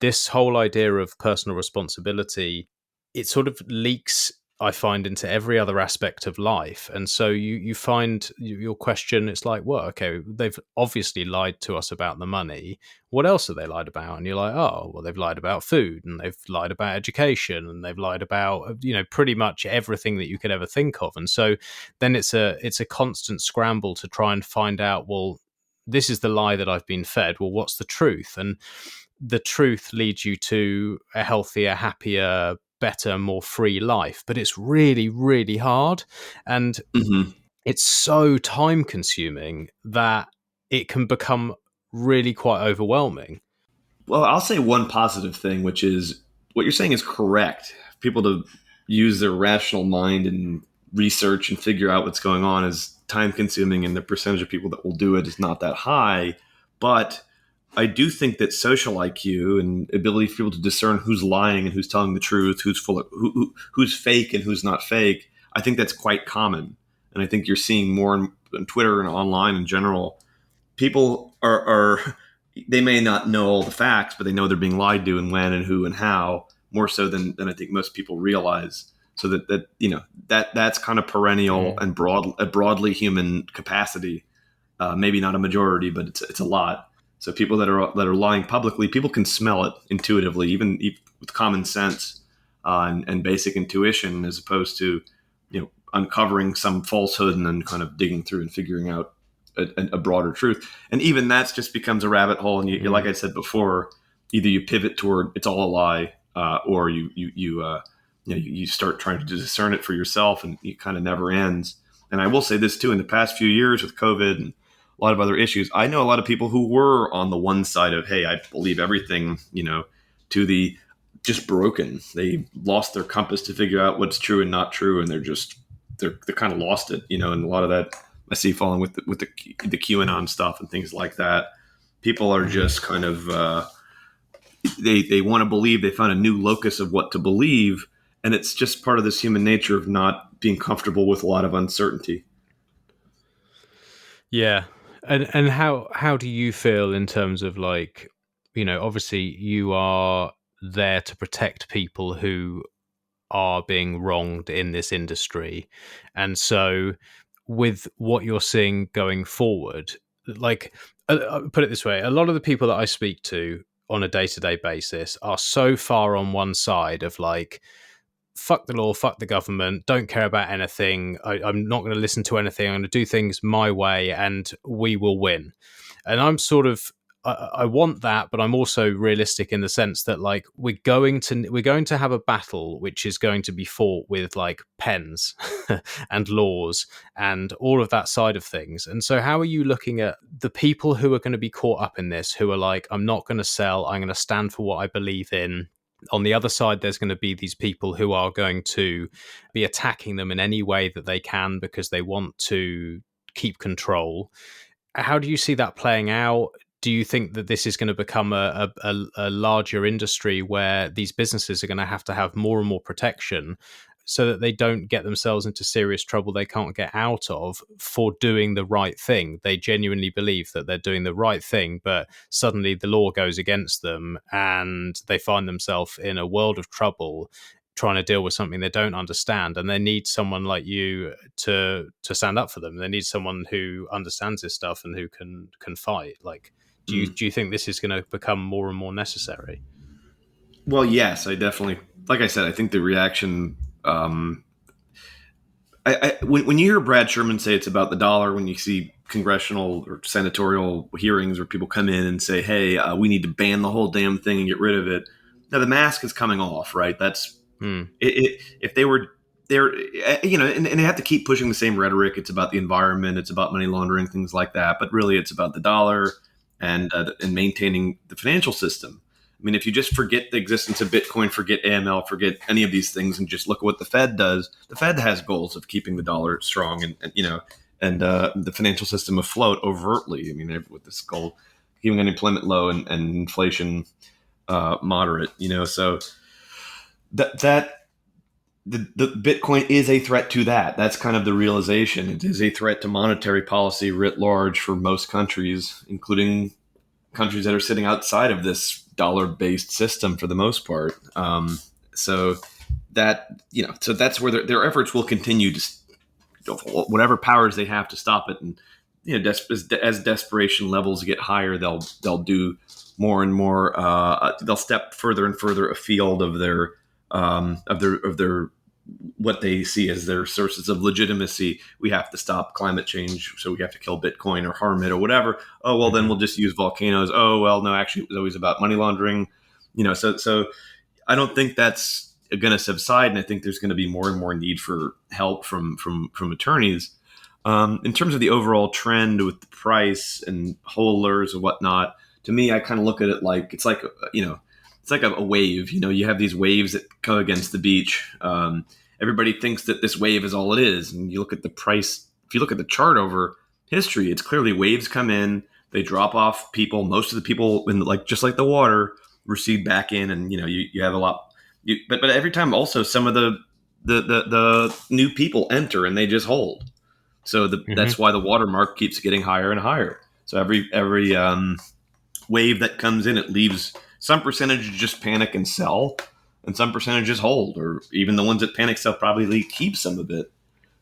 this whole idea of personal responsibility, it sort of leaks, I find, into every other aspect of life. And so you find your question, it's like, well, okay, they've obviously lied to us about the money. What else have they lied about? And you're like, oh, well, they've lied about food, and they've lied about education, and they've lied about, pretty much everything that you could ever think of. And so then it's a constant scramble to try and find out, well, this is the lie that I've been fed. Well, what's the truth? And the truth leads you to a healthier, happier, better, more free life. But it's really, really hard. And it's so time consuming that it can become really quite overwhelming.
Well, I'll say one positive thing, which is what you're saying is correct. People to use their rational mind and research and figure out what's going on is time consuming, and the percentage of people that will do it is not that high. But I do think that social IQ and ability for people to discern who's lying and who's telling the truth, who's full of, who's fake and who's not fake, I think that's quite common. And I think you're seeing more on Twitter and online in general. People are they may not know all the facts, but they know they're being lied to and when and who and how, more so than I think most people realize. So that's kind of perennial and broadly human capacity. Maybe not a majority, but it's a lot. So people that are lying publicly, people can smell it intuitively, even with common sense and basic intuition, as opposed to uncovering some falsehood and then kind of digging through and figuring out a broader truth. And even that just becomes a rabbit hole. And you like I said before, either you pivot toward it's all a lie, or you start trying to discern it for yourself, and it kind of never ends. And I will say this too: in the past few years with COVID and a lot of other issues, I know a lot of people who were on the one side of, hey, I believe everything, to the just broken. They lost their compass to figure out what's true and not true, and they're kind of lost it, and a lot of that I see falling with the QAnon stuff and things like that. People are just kind of they want to believe. They found a new locus of what to believe, and it's just part of this human nature of not being comfortable with a lot of uncertainty.
Yeah. And how do you feel in terms of obviously you are there to protect people who are being wronged in this industry. And so with what you're seeing going forward, put it this way, a lot of the people that I speak to on a day-to-day basis are so far on one side of fuck the law, fuck the government, don't care about anything. I'm not going to listen to anything. I'm going to do things my way and we will win. And I'm sort of, I want that, but I'm also realistic in the sense that we're going to have a battle which is going to be fought with pens and laws and all of that side of things. And so how are you looking at the people who are going to be caught up in this, who are I'm not going to sell, I'm going to stand for what I believe in? On the other side, there's going to be these people who are going to be attacking them in any way that they can because they want to keep control. How do you see that playing out? Do you think that this is going to become a larger industry where these businesses are going to have more and more protection so that they don't get themselves into serious trouble they can't get out of for doing the right thing. They genuinely believe that they're doing the right thing, but suddenly the law goes against them and they find themselves in a world of trouble trying to deal with something they don't understand, and they need someone like you to stand up for them. They need someone who understands this stuff and who can fight. Like, do you think this is going to become more and more necessary?
Well, yes, I definitely, like I said, I think the reaction, when you hear Brad Sherman say it's about the dollar, when you see congressional or senatorial hearings where people come in and say, hey, we need to ban the whole damn thing and get rid of it. Now the mask is coming off, right? That's, if they were there, and they have to keep pushing the same rhetoric. It's about the environment, it's about money laundering, things like that. But really, it's about the dollar and maintaining the financial system. I mean, if you just forget the existence of Bitcoin, forget AML, forget any of these things, and just look at what the Fed does. The Fed has goals of keeping the dollar strong and the financial system afloat overtly. I mean, with this goal, keeping unemployment low and inflation moderate. So. The Bitcoin is a threat to that. That's kind of the realization. It is a threat to monetary policy writ large for most countries, including countries that are sitting outside of this dollar-based system for the most part. So that's where their efforts will continue to whatever powers they have to stop it. And as desperation levels get higher, they'll do more and more. They'll step further and further afield of their what they see as their sources of legitimacy. We have to stop climate change, so we have to kill Bitcoin or harm it or whatever. Oh, well, then we'll just use volcanoes. Oh, well, no, actually, it was always about money laundering. So I don't think that's going to subside, and I think there's going to be more and more need for help from attorneys. In terms of the overall trend with the price and holders and whatnot, to me, I kind of look at it like it's like a wave. You have these waves that go against the beach. Everybody thinks that this wave is all it is. And you look at the price. If you look at the chart over history, it's clearly waves come in, they drop off people. Most of the people, just like the water, recede back in, and you have a lot. But every time, also some of the new people enter and they just hold. So that's why the watermark keeps getting higher and higher. So every wave that comes in, it leaves some percentage just panic and sell, and some percentages hold, or even the ones that panic sell probably keep some of it.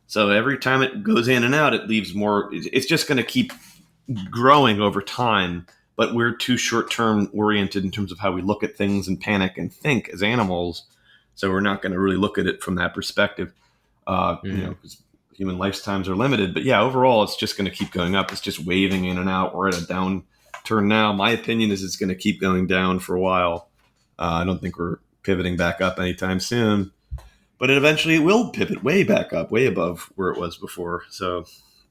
So every time it goes in and out, it leaves more. It's just going to keep growing over time, but we're too short-term oriented in terms of how we look at things and panic and think as animals. So we're not going to really look at it from that perspective, because human lifetimes are limited. But yeah, overall, it's just going to keep going up. It's just waving in and out. We're at a downturn now. My opinion is it's going to keep going down for a while. I don't think we're pivoting back up anytime soon, but it eventually will pivot way back up, way above where it was before. So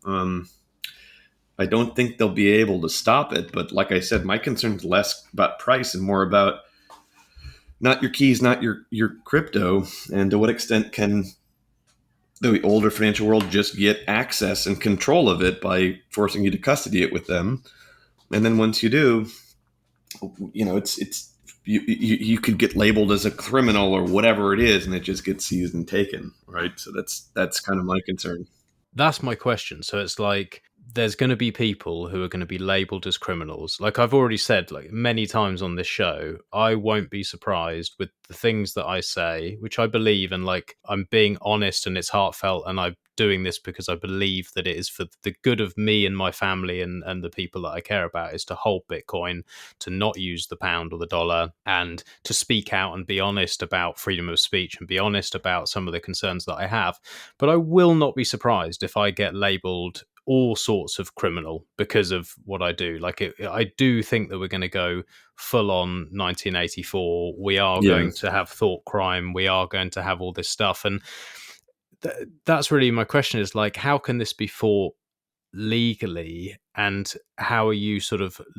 I don't think they'll be able to stop it. But like I said, my concern is less about price and more about not your keys, not your crypto, and to what extent can the older financial world just get access and control of it by forcing you to custody it with them. And then once you do, you could get labeled as a criminal or whatever it is, and it just gets seized and taken, right? So that's kind of my concern.
That's my question. So it's like there's going to be people who are going to be labeled as criminals. Like I've already said many times on this show, I won't be surprised with the things that I say, which I believe, and I'm being honest and it's heartfelt, and I'm doing this because I believe that it is for the good of me and my family and the people that I care about, is to hold Bitcoin, to not use the pound or the dollar, and to speak out and be honest about freedom of speech and be honest about some of the concerns that I have. But I will not be surprised if I get labeled all sorts of criminal because of what I do. I do think that we're going to go full on 1984. We are going to have thought crime. We are going to have all this stuff. And that's really my question, is how can this be fought legally, and how are you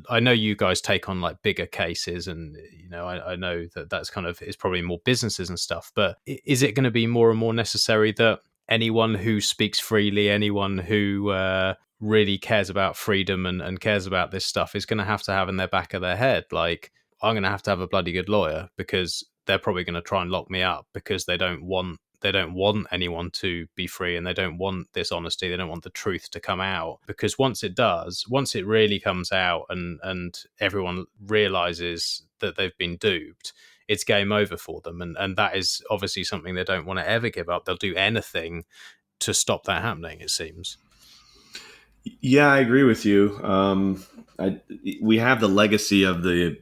I know you guys take on bigger cases, and I know that that's it's probably more businesses and stuff, but is it going to be more and more necessary that anyone who speaks freely, anyone who really cares about freedom and cares about this stuff, is going to have in their back of their head, I'm going to have a bloody good lawyer, because they're probably going to try and lock me up because they don't want they don't want anyone to be free, and they don't want this honesty. They don't want the truth to come out, because once it really comes out, and everyone realizes that they've been duped, it's game over for them. And that is obviously something they don't want to ever give up. They'll do anything to stop that happening, it seems.
Yeah, I agree with you. We have the legacy of the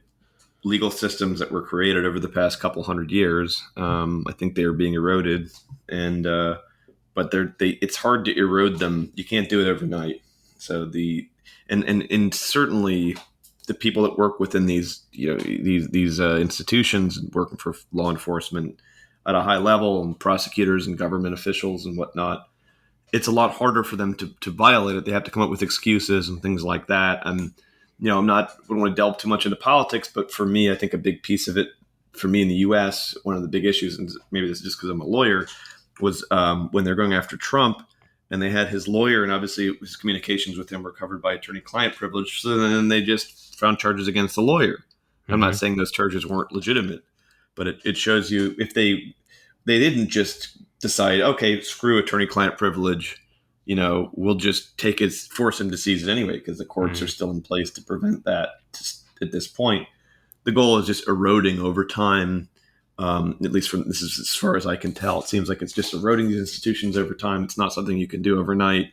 legal systems that were created over the past couple hundred years. I think they are being eroded, and but it's hard to erode them. You can't do it overnight. So and certainly the people that work within these institutions and working for law enforcement at a high level, and prosecutors and government officials and whatnot, it's a lot harder for them to violate it. They have to come up with excuses and things like that. And I don't want to delve too much into politics, but for me, I think a big piece of it for me in the U.S., one of the big issues, and maybe this is just because I'm a lawyer, was when they're going after Trump, and they had his lawyer, and obviously his communications with him were covered by attorney-client privilege. So then they just found charges against the lawyer. Mm-hmm. I'm not saying those charges weren't legitimate, but it shows you if they didn't just decide, okay, screw attorney-client privilege, we'll just force him to seize it anyway, because the courts are still in place to prevent that at this point. The goal is just eroding over time, at least this is as far as I can tell. It seems like it's just eroding these institutions over time. It's not something you can do overnight,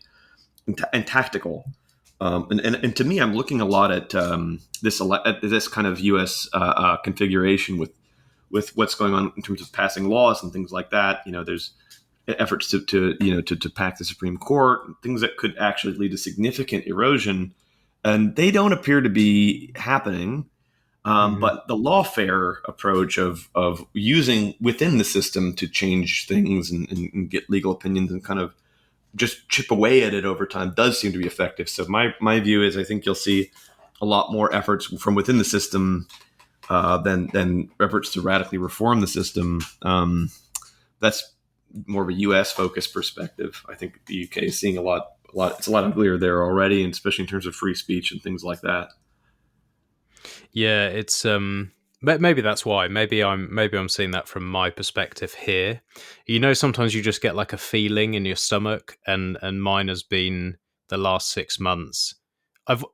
and tactical. And to me, I'm looking a lot at this kind of U.S. Configuration with what's going on in terms of passing laws and things like that. There's efforts to pack the Supreme Court, things that could actually lead to significant erosion, and they don't appear to be happening. But the lawfare approach of using within the system to change things and get legal opinions and kind of just chip away at it over time does seem to be effective. So my view is I think you'll see a lot more efforts from within the system than efforts to radically reform the system. That's more of a U.S. focused perspective. I think the UK is seeing a lot. It's a lot uglier there already, and especially in terms of free speech and things like that.
Yeah, it's maybe that's why. Maybe I'm seeing that from my perspective here. Sometimes you just get like a feeling in your stomach, and mine has been the last 6 months. I've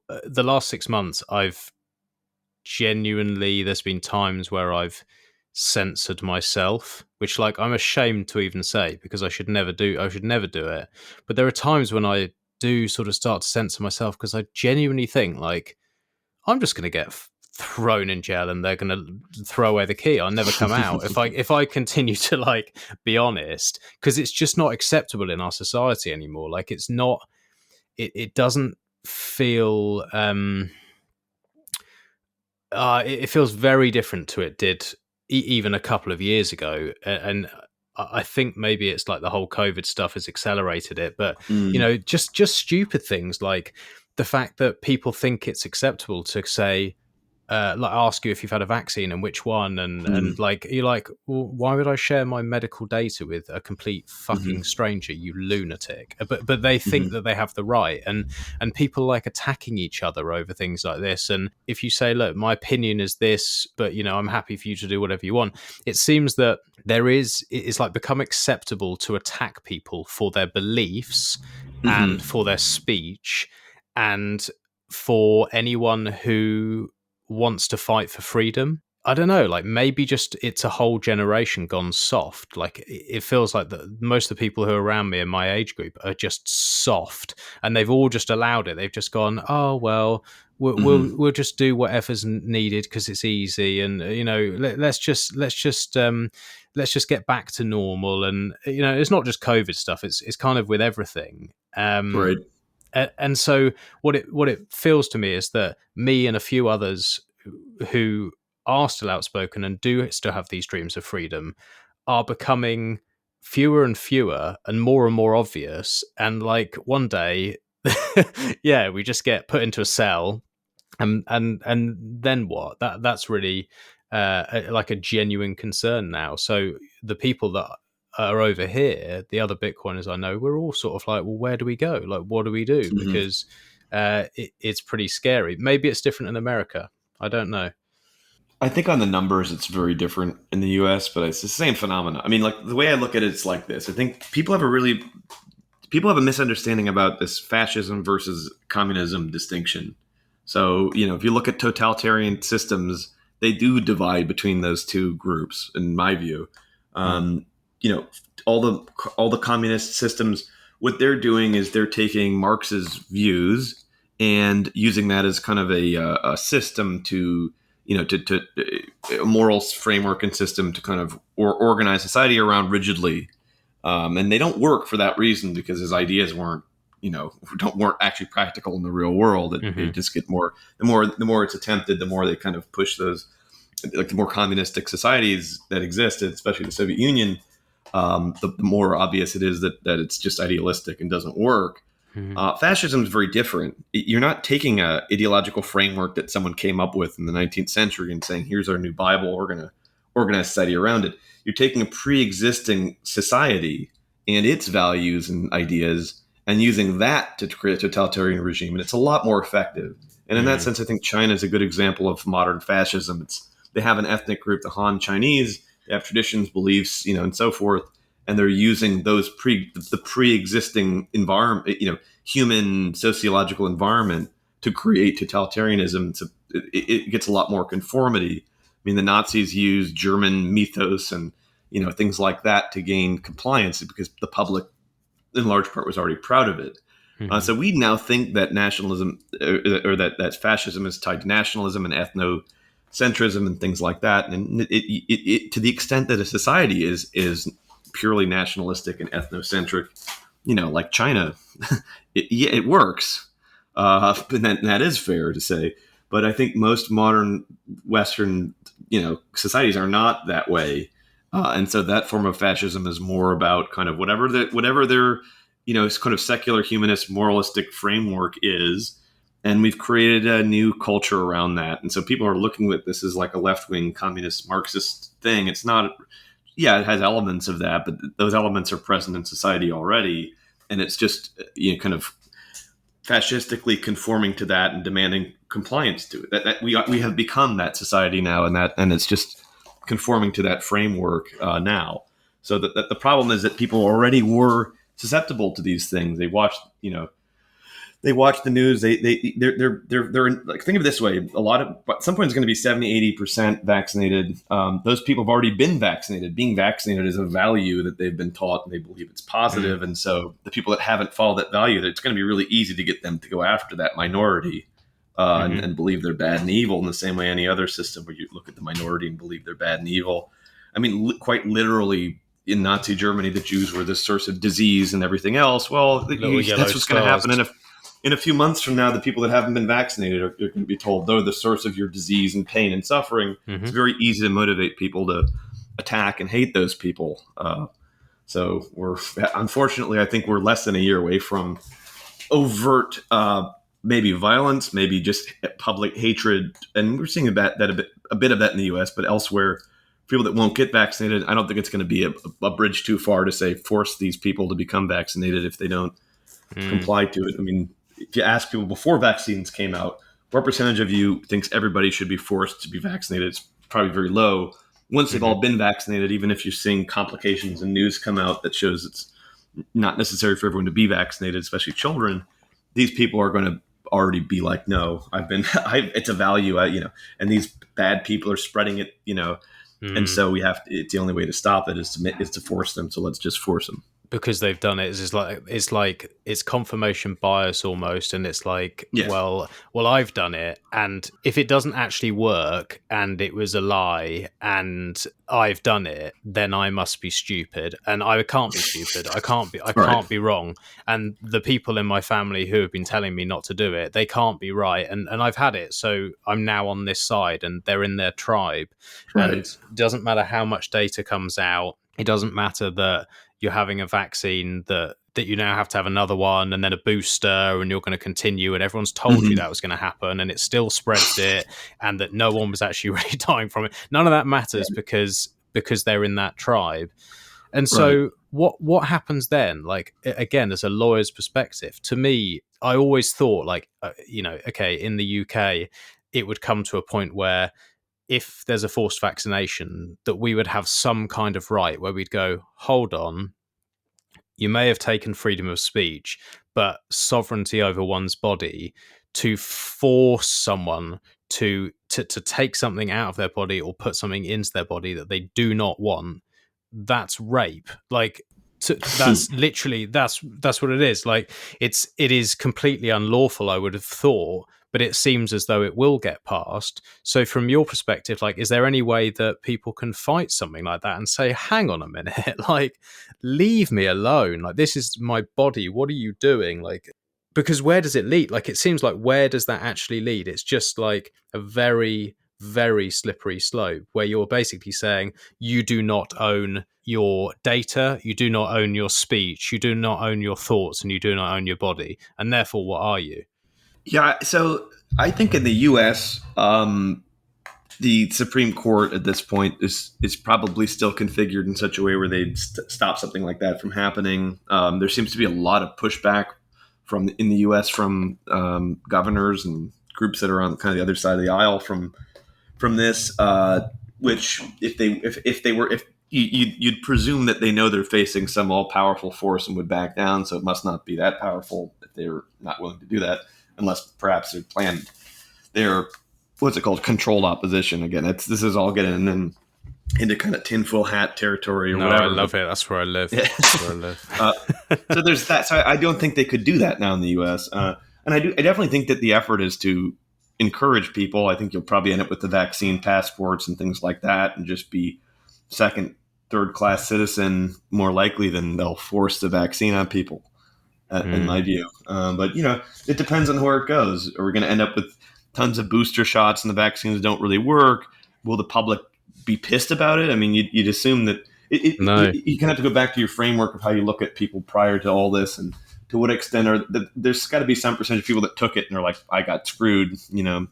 genuinely, there's been times where I've censored myself, which I'm ashamed to even say, because I should never do it. But there are times when I do sort of start to censor myself, because I genuinely think I'm just going to get thrown in jail and they're going to throw away the key. I'll never come out if I continue to be honest, because it's just not acceptable in our society anymore. It's not. It doesn't feel. It feels very different to it did even a couple of years ago, and I think maybe it's the whole COVID stuff has accelerated it. But just stupid things like the fact that people think it's acceptable to say, ask you if you've had a vaccine and which one, and you're like, well, why would I share my medical data with a complete fucking stranger, you lunatic? But they think that they have the right, and people attacking each other over things like this. And if you say, look, my opinion is this, but I'm happy for you to do whatever you want, it seems that it's become acceptable to attack people for their beliefs and for their speech, and for anyone who wants to fight for freedom. I don't know, maybe just it's a whole generation gone soft. It feels like most of the people who are around me in my age group are just soft, and they've all just allowed it. They've just gone, oh well, we'll just do whatever's needed because it's easy, and let's just get back to normal. And it's not just COVID stuff. It's kind of with everything.
Right.
And so what it feels to me is that me and a few others who are still outspoken and do still have these dreams of freedom are becoming fewer and fewer and more obvious. And one day, yeah, we just get put into a cell, and then what? That's really a genuine concern now. So the people that are over here, the other Bitcoiners I know, we're all sort of well, where do we go? What do we do? Because it's pretty scary. Maybe it's different in America. I don't know.
I think on the numbers, it's very different in the U.S., but it's the same phenomena. I mean, like the way I look at it, it's like this. I think people have a misunderstanding about this fascism versus communism distinction. So, if you look at totalitarian systems, they do divide between those two groups, in my view. You know, all the communist systems, what they're doing is they're taking Marx's views and using that as kind of a system to a moral framework and system to kind of organize society around rigidly. And they don't work for that reason because his ideas weren't actually practical in the real world. They just get more, the more it's attempted, the more they kind of push those, like the more communistic societies that exist, especially the Soviet Union, the more obvious it is that it's just idealistic and doesn't work. Fascism is very different. You're not taking a ideological framework that someone came up with in the 19th century and saying, here's our new Bible, we're going to organize society around it. You're taking a pre-existing society and its values and ideas and using that to create a totalitarian regime. And it's a lot more effective. And in that sense, I think China is a good example of modern fascism. They have an ethnic group, the Han Chinese, they have traditions, beliefs, and so forth. And they're using those the pre-existing environment, human sociological environment to create totalitarianism. It gets a lot more conformity. I mean, the Nazis used German mythos and things like that to gain compliance because the public, in large part, was already proud of it. So we now think that nationalism or that fascism is tied to nationalism and ethnocentrism and things like that. And it to the extent that a society is purely nationalistic and ethnocentric, like China, it works. But that is fair to say. But I think most modern Western, societies are not that way. And so that form of fascism is more about kind of whatever their, kind of secular humanist moralistic framework is. And we've created a new culture around that. And so people are looking at this as like a left-wing communist Marxist thing. It's not, it has elements of that, but those elements are present in society already. And it's just, kind of fascistically conforming to that and demanding compliance to it. That we have become that society now, and it's just conforming to that framework now. So that the problem is that people already were susceptible to these things. They watched, they watch the news. They're like, think of it this way: at some point it's going to be 70-80% vaccinated. Those people have already been vaccinated. Being vaccinated is a value that they've been taught, and they believe it's positive. And so the people that haven't followed that value, it's going to be really easy to get them to go after that minority and believe they're bad and evil in the same way any other system where you look at the minority and believe they're bad and evil. I mean, quite literally. In Nazi Germany, the Jews were the source of disease and everything else. Well, that's what's going to happen in a few months from now. The people that haven't been vaccinated are going to be told they're the source of your disease and pain and suffering. It's very easy to motivate people to attack and hate those people. So unfortunately, I think we're less than a year away from overt, maybe violence, maybe just public hatred, and we're seeing a bit of that in the U.S., but elsewhere. People that won't get vaccinated, I don't think it's going to be a bridge too far to say force these people to become vaccinated if they don't comply to it. I mean, if you ask people before vaccines came out, what percentage of you thinks everybody should be forced to be vaccinated? It's probably very low. Once they've all been vaccinated, even if you're seeing complications and news come out that shows it's not necessary for everyone to be vaccinated, especially children, these people are going to already be like, no, it's a value, and these bad people are spreading it, And so it's the only way to stop it is to force them. So let's just force them.
Because they've done it. It's like it's confirmation bias almost. And it's like, well, I've done it. And if it doesn't actually work and it was a lie and I've done it, then I must be stupid. And I can't be stupid. I can't be wrong. And the people in my family who have been telling me not to do it, they can't be right. And I've had it. So I'm now on this side and they're in their tribe. Right. And it doesn't matter how much data comes out. It doesn't matter that you're having a vaccine that you now have to have another one and then a booster and you're going to continue and everyone's told you that was going to happen and it still spreads it and that no one was actually really dying from it. None of that matters because they're in that tribe. And so what happens then? Like, again, as a lawyer's perspective, to me, I always thought like, okay, in the UK, it would come to a point where if there's a forced vaccination, that we would have some kind of right where we'd go, hold on, you may have taken freedom of speech, but sovereignty over one's body, to force someone to take something out of their body or put something into their body that they do not want, that's rape. Like, that's literally that's what it is. Like, it is completely unlawful, I would have thought, but it seems as though it will get passed. So from your perspective, like, is there any way that people can fight something like that and say, hang on a minute, like, leave me alone, like, this is my body, what are you doing? Like, because where does it lead? Like, it seems like, where does that actually lead? It's just like a very, very slippery slope where you're basically saying you do not own your data, you do not own your speech, you do not own your thoughts, and you do not own your body. And therefore, what are you?
Yeah, so I think in the U.S., the Supreme Court at this point is probably still configured in such a way where they'd stop something like that from happening. There seems to be a lot of pushback in the U.S. from governors and groups that are on kind of the other side of the aisle from this. Which, if you'd presume that they know they're facing some all powerful force and would back down. So it must not be that powerful if they're not willing to do that, unless perhaps they're what's it called, controlled opposition. Again, this is all getting into kind of tinfoil hat territory or whatever.
I love it. That's where I live. Yeah. That's where I live.
So there's that. So I don't think they could do that now in the U.S. And I definitely think that the effort is to encourage people. I think you'll probably end up with the vaccine passports and things like that, and just be second, third class citizen more likely than they'll force the vaccine on people, in my view. But it depends on where it goes. Are we going to end up with tons of booster shots and the vaccines don't really work? Will the public be pissed about it? I mean, you'd assume that
No.
You kind of have to go back to your framework of how you look at people prior to all this, and to what extent there's got to be some percentage of people that took it and are like, I got screwed,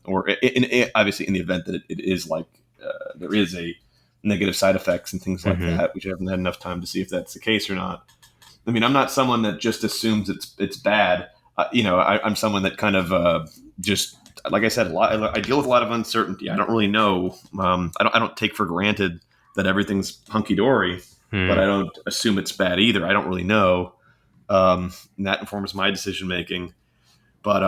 or obviously in the event that it is like there is a negative side effects and things like that, which I haven't had enough time to see if that's the case or not. I mean, I'm not someone that just assumes it's bad. I'm someone that kind of just, like I said, I deal with a lot of uncertainty. I don't really know. I don't take for granted that everything's hunky dory, but I don't assume it's bad either. I don't really know. And that informs my decision making. But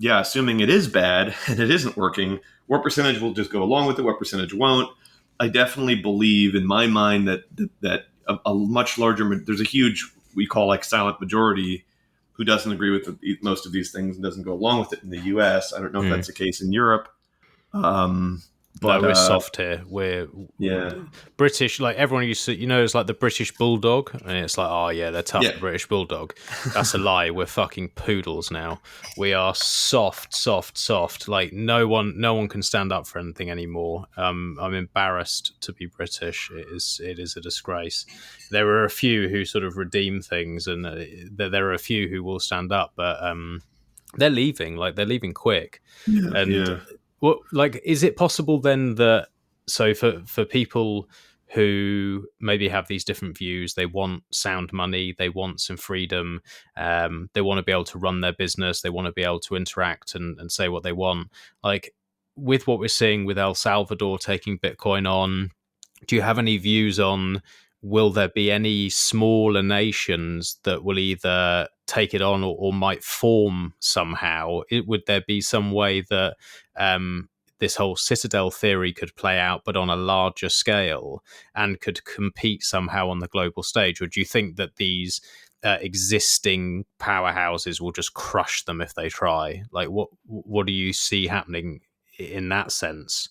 assuming it is bad and it isn't working, what percentage will just go along with it? What percentage won't? I definitely believe in my mind that a much larger, there's a huge, we call like silent majority, who doesn't agree with most of these things and doesn't go along with it in the U.S. I don't know if that's the case in Europe. But
no, we're soft here. We're British. Like, everyone used to, it's like the British bulldog, and it's like, oh yeah, they're tough. The British bulldog. That's a lie. We're fucking poodles now. We are soft. Like, no one can stand up for anything anymore. I'm embarrassed to be British. It is a disgrace. There are a few who sort of redeem things, and there are a few who will stand up, but they're leaving. Like, they're leaving quick. Well, like, is it possible then that, so for people who maybe have these different views, they want sound money, they want some freedom, they want to be able to run their business, they want to be able to interact and say what they want, like, with what we're seeing with El Salvador taking Bitcoin on, do you have any views on, will there be any smaller nations that will either take it on or might form somehow? Would there be some way that this whole citadel theory could play out, but on a larger scale, and could compete somehow on the global stage? Or do you think that these existing powerhouses will just crush them if they try? Like, what do you see happening in that sense?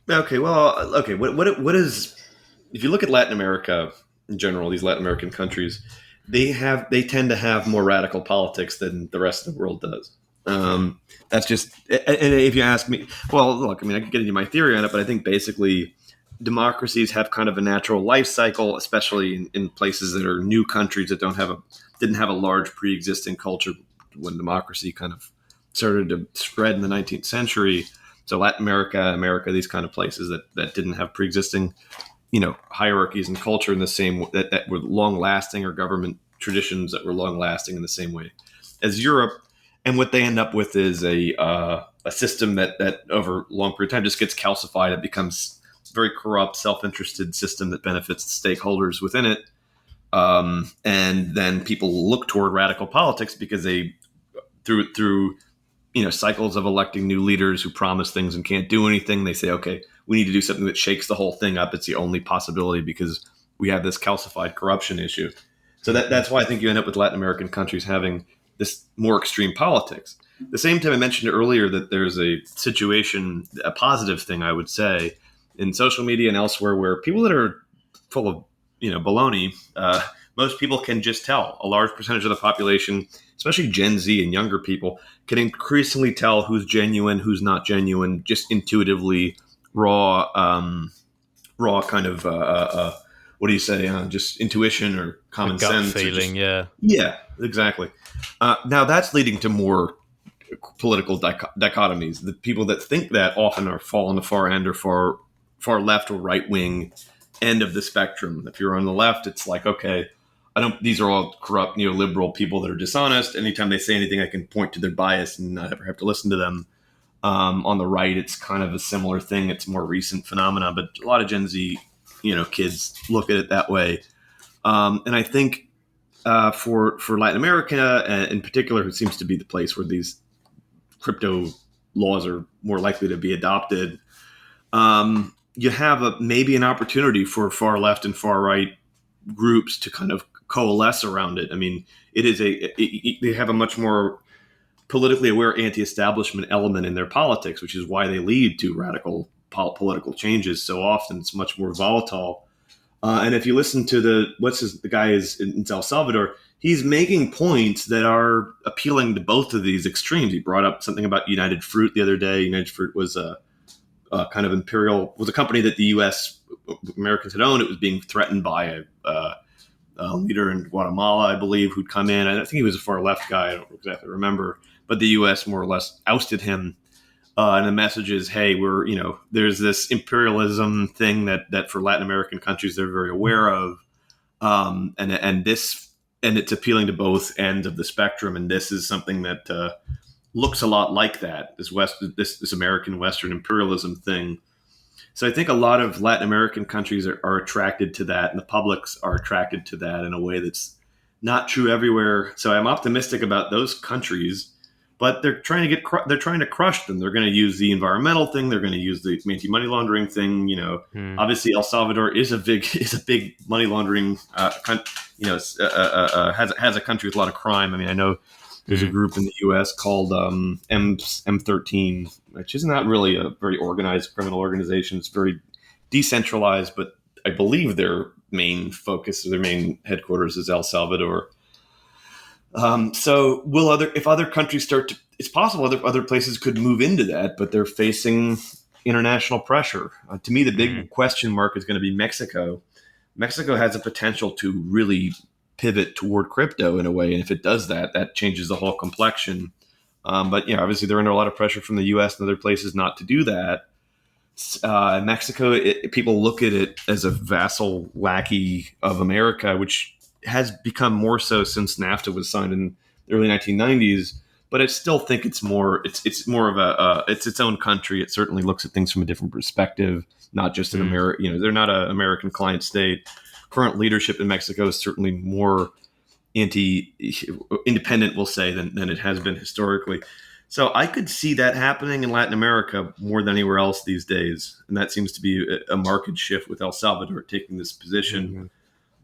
Okay, what is, if you look at Latin America in general, these Latin American countries, they tend to have more radical politics than the rest of the world does. That's just, and if you ask me, well, look, I mean, I could get into my theory on it, but I think basically democracies have kind of a natural life cycle, especially in places that are new countries that didn't have a large pre-existing culture when democracy kind of started to spread in the 19th century. So Latin America, these kind of places that didn't have pre-existing, hierarchies and culture in the same that were long lasting, or government traditions that were long lasting in the same way as Europe. And what they end up with is a a system that over a long period of time just gets calcified. It becomes a very corrupt, self-interested system that benefits the stakeholders within it. And then people look toward radical politics because they, through cycles of electing new leaders who promise things and can't do anything, they say, okay, we need to do something that shakes the whole thing up. It's the only possibility because we have this calcified corruption issue. So that's why I think you end up with Latin American countries having this more extreme politics. At the same time, I mentioned earlier that there's a situation, a positive thing, I would say, in social media and elsewhere, where people that are full of baloney, most people can just tell. A large percentage of the population, especially Gen Z and younger people, can increasingly tell who's genuine, who's not genuine, just intuitively, raw kind of what do you say? Just intuition or common sense,
feeling.
Yeah, exactly. Now that's leading to more political dichotomies. The people that think that often fall on the far end or far left or right wing end of the spectrum. If you're on the left, it's like, okay, these are all corrupt neoliberal people that are dishonest. Anytime they say anything, I can point to their bias and not ever have to listen to them. On the right, it's kind of a similar thing. It's a more recent phenomena, but a lot of Gen Z, kids look at it that way. And I think for Latin America in particular, who seems to be the place where these crypto laws are more likely to be adopted, you have maybe an opportunity for far left and far right groups to kind of coalesce around it. I mean, they have a much more politically aware anti-establishment element in their politics, which is why they lead to radical political changes so often. It's much more volatile. And if you listen to the guy is in El Salvador, he's making points that are appealing to both of these extremes. He brought up something about United Fruit the other day. United Fruit was a kind of was a company that the U.S. Americans had owned. It was being threatened by a leader in Guatemala, I believe, who'd come in. I think he was a far left guy. I don't exactly remember, but the U.S. more or less ousted him. And the message is, hey, there's this imperialism thing that for Latin American countries they're very aware of, and it's appealing to both ends of the spectrum. And this is something that looks a lot like that, this American Western imperialism thing. So I think a lot of Latin American countries are attracted to that, and the publics are attracted to that in a way that's not true everywhere. So I'm optimistic about those countries, but they're trying to crush them. They're going to use the environmental thing. They're going to use the anti-money laundering thing. Obviously El Salvador is a big money laundering, has a country with a lot of crime. I mean, I know there's a group in the U.S. called M13, which is not really a very organized criminal organization. It's very decentralized, but I believe their main focus, their main headquarters is El Salvador. So if other countries it's possible other places could move into that, but they're facing international pressure. To me, the big question mark is going to be Mexico. Mexico has a potential to really pivot toward crypto in a way. And if it does that changes the whole complexion. But obviously they're under a lot of pressure from the U.S. and other places not to do that. Mexico, people look at it as a vassal lackey of America, which has become more so since NAFTA was signed in the early 1990s. But I still think it's more of it's its own country. It certainly looks at things from a different perspective, not just an American. They're not an American client state. Current leadership in Mexico is certainly more independent, we'll say, than it has been historically. So I could see that happening in Latin America more than anywhere else these days. And that seems to be a marked shift with El Salvador taking this position.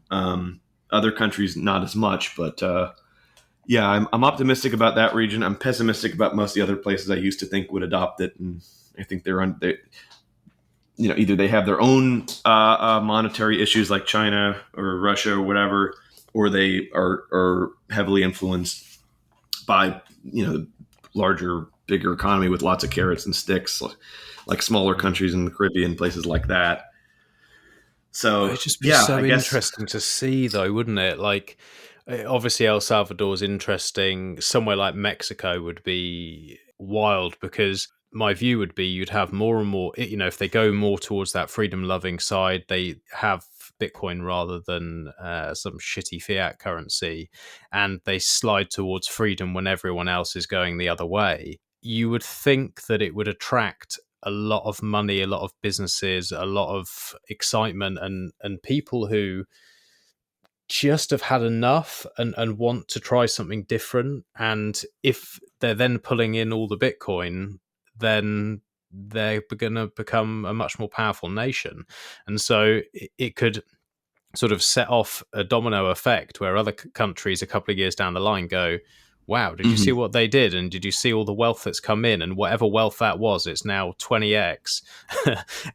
Other countries, not as much. But I'm optimistic about that region. I'm pessimistic about most of the other places I used to think would adopt it. And I think either they have their own monetary issues like China or Russia or whatever, or they are heavily influenced by, the larger, bigger economy with lots of carrots and sticks, like smaller countries in the Caribbean, places like that. So
it'd just be interesting to see, though, wouldn't it? Like, obviously El Salvador's interesting. Somewhere like Mexico would be wild, because my view would be you'd have more and more, if they go more towards that freedom-loving side, they have Bitcoin rather than some shitty fiat currency, and they slide towards freedom when everyone else is going the other way. you would think that it would attract a lot of money, a lot of businesses, a lot of excitement, and people who just have had enough and want to try something different. And if they're then pulling in all the Bitcoin, then they're going to become a much more powerful nation. And so it could sort of set off a domino effect where other countries a couple of years down the line go, wow, did you see what they did? And did you see all the wealth that's come in? And whatever wealth that was, it's now 20x.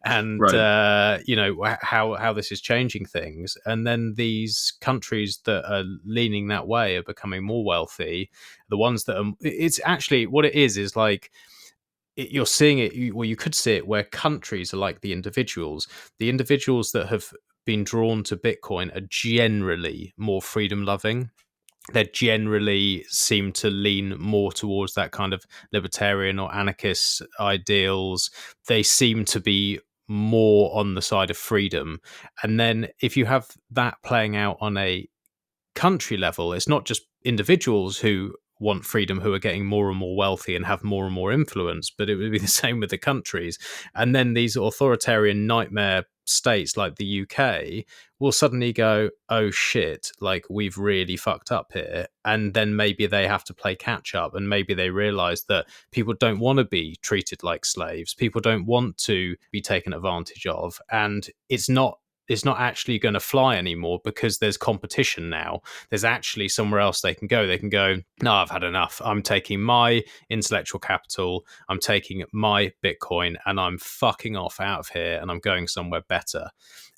And,
Right.
how this is changing things. And then these countries that are leaning that way are becoming more wealthy. The ones that are, it's actually what it is like, you're seeing it, you could see it where countries are like the individuals. The individuals that have been drawn to Bitcoin are generally more freedom loving. They generally seem to lean more towards that kind of libertarian or anarchist ideals. They seem to be more on the side of freedom. And then if you have that playing out on a country level, it's not just individuals who want freedom who are getting more and more wealthy and have more and more influence, but it would be the same with the countries. And then these authoritarian nightmare states like the UK will suddenly go, oh shit, like we've really fucked up here. And then maybe they have to play catch up, and maybe they realize that people don't want to be treated like slaves. People don't want to be taken advantage of. And it's not actually going to fly anymore because there's competition now. There's actually somewhere else they can go. They can go, no, I've had enough. I'm taking my intellectual capital, I'm taking my Bitcoin, and I'm fucking off out of here, and I'm going somewhere better.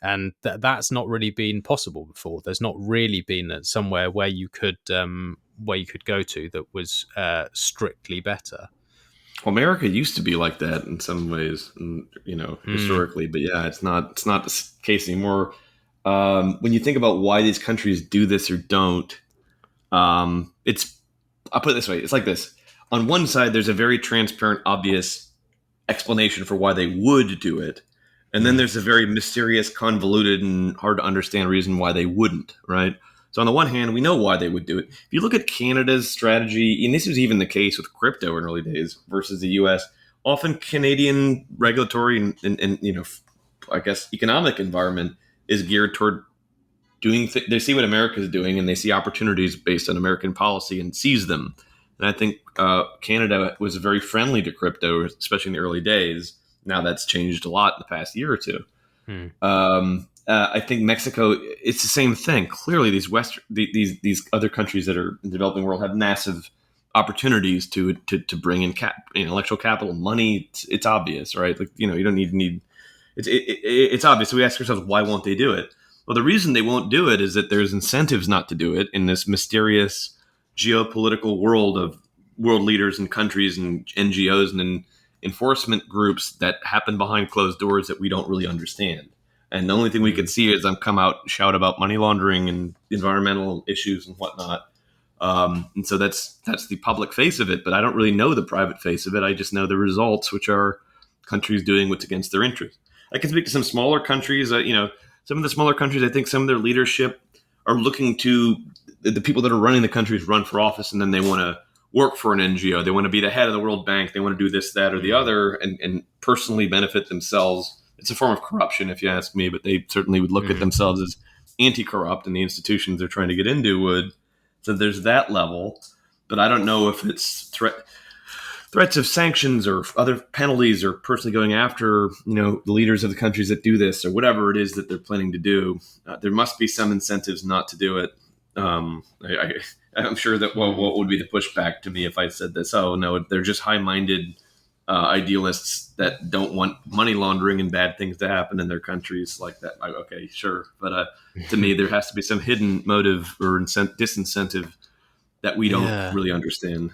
And that's not really been possible before. There's not really been somewhere where you could go to that was strictly better.
Well, America used to be like that in some ways, historically. But yeah, it's not the case anymore. When you think about why these countries do this or don't, I'll put it this way: it's like this. On one side, there's a very transparent, obvious explanation for why they would do it, and then there's a very mysterious, convoluted, and hard to understand reason why they wouldn't. Right. So on the one hand, we know why they would do it. If you look at Canada's strategy, and this was even the case with crypto in early days versus the U.S., often Canadian regulatory and I guess economic environment is geared toward doing. They see what America is doing, and they see opportunities based on American policy and seize them. And I think Canada was very friendly to crypto, especially in the early days. Now that's changed a lot in the past year or two. I think Mexico, it's the same thing. Clearly, these other countries that are in the developing world have massive opportunities to bring in intellectual capital, money. It's obvious, right? Like, you don't need. It's obvious. So we ask ourselves, why won't they do it? Well, the reason they won't do it is that there's incentives not to do it in this mysterious geopolitical world of world leaders and countries and NGOs and enforcement groups that happen behind closed doors that we don't really understand. And the only thing we can see is them come out and shout about money laundering and environmental issues and whatnot. And so that's the public face of it. But I don't really know the private face of it. I just know the results, which are countries doing what's against their interests. I can speak to some smaller countries. Some of the smaller countries, I think some of their leadership are looking to the people that are running the countries run for office, and then they want to work for an NGO. They want to be the head of the World Bank. They want to do this, that, or the other, and personally benefit themselves. It's a form of corruption, if you ask me, but they certainly would look at themselves as anti-corrupt, and the institutions they're trying to get into would. So there's that level, but I don't know if it's threats of sanctions or other penalties or personally going after, the leaders of the countries that do this or whatever it is that they're planning to do. There must be some incentives not to do it. I'm sure that what would be the pushback to me if I said this? Oh no, they're just high-minded idealists that don't want money laundering and bad things to happen in their countries like that. Okay, sure. But to me, there has to be some hidden motive or disincentive that we don't really understand.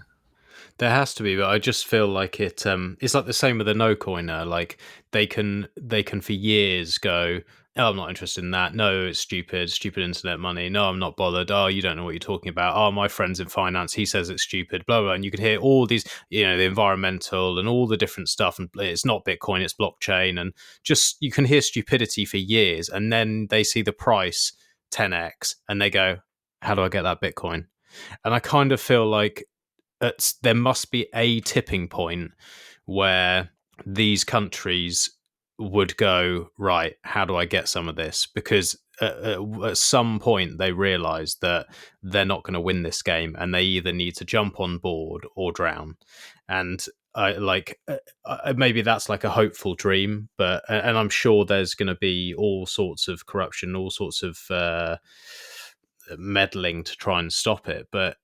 There has to be, but I just feel like it's like the same with a no coiner. Like they can for years go, oh, I'm not interested in that. No, it's stupid internet money. No, I'm not bothered. Oh, you don't know what you're talking about. Oh, my friend's in finance. He says it's stupid, blah, blah. And you can hear all these, the environmental and all the different stuff. And it's not Bitcoin, it's blockchain. And just, you can hear stupidity for years. And then they see the price 10x and they go, how do I get that Bitcoin? And I kind of feel like there must be a tipping point where these countries would go, right, how do I get some of this? Because at some point they realize that they're not going to win this game, and they either need to jump on board or drown. And maybe that's like a hopeful dream, but and I'm sure there's going to be all sorts of corruption, all sorts of meddling to try and stop it. But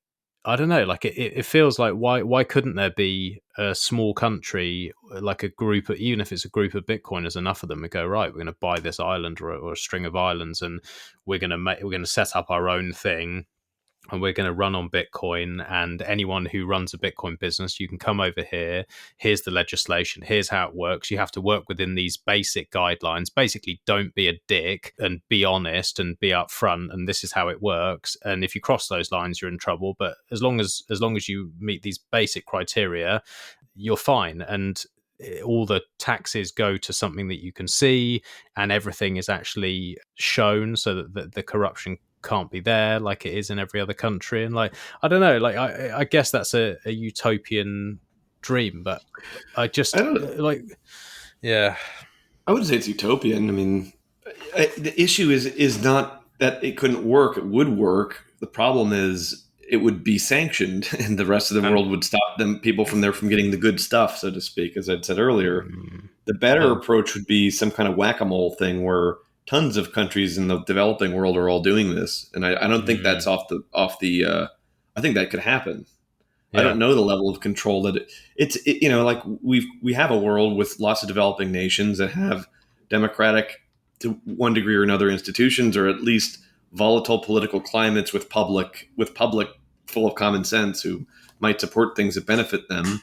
I don't know, like it feels like why couldn't there be a small country, like a group of, even if it's a group of Bitcoiners, enough of them to go, right, we're going to buy this island or a string of islands, and we're going to set up our own thing, and we're going to run on Bitcoin, and anyone who runs a Bitcoin business, you can come over here. Here's the legislation. Here's how it works. You have to work within these basic guidelines. Basically, don't be a dick and be honest and be upfront. And this is how it works. And if you cross those lines, you're in trouble. But as long as you meet these basic criteria, you're fine. And all the taxes go to something that you can see, and everything is actually shown so that the corruption can't be there like it is in every other country. And like, I don't know, like I guess that's a utopian dream, but I don't like, yeah,
I wouldn't say it's utopian. I mean, the issue is not that it couldn't work. It would work. The problem is it would be sanctioned, and the rest of the world would stop people from getting the good stuff, so to speak. As I'd said earlier, the better approach would be some kind of whack-a-mole thing where tons of countries in the developing world are all doing this, and I don't think that's off the. I think that could happen. Yeah. I don't know the level of control that it's like we have a world with lots of developing nations that have democratic to one degree or another institutions, or at least volatile political climates with public full of common sense who might support things that benefit them.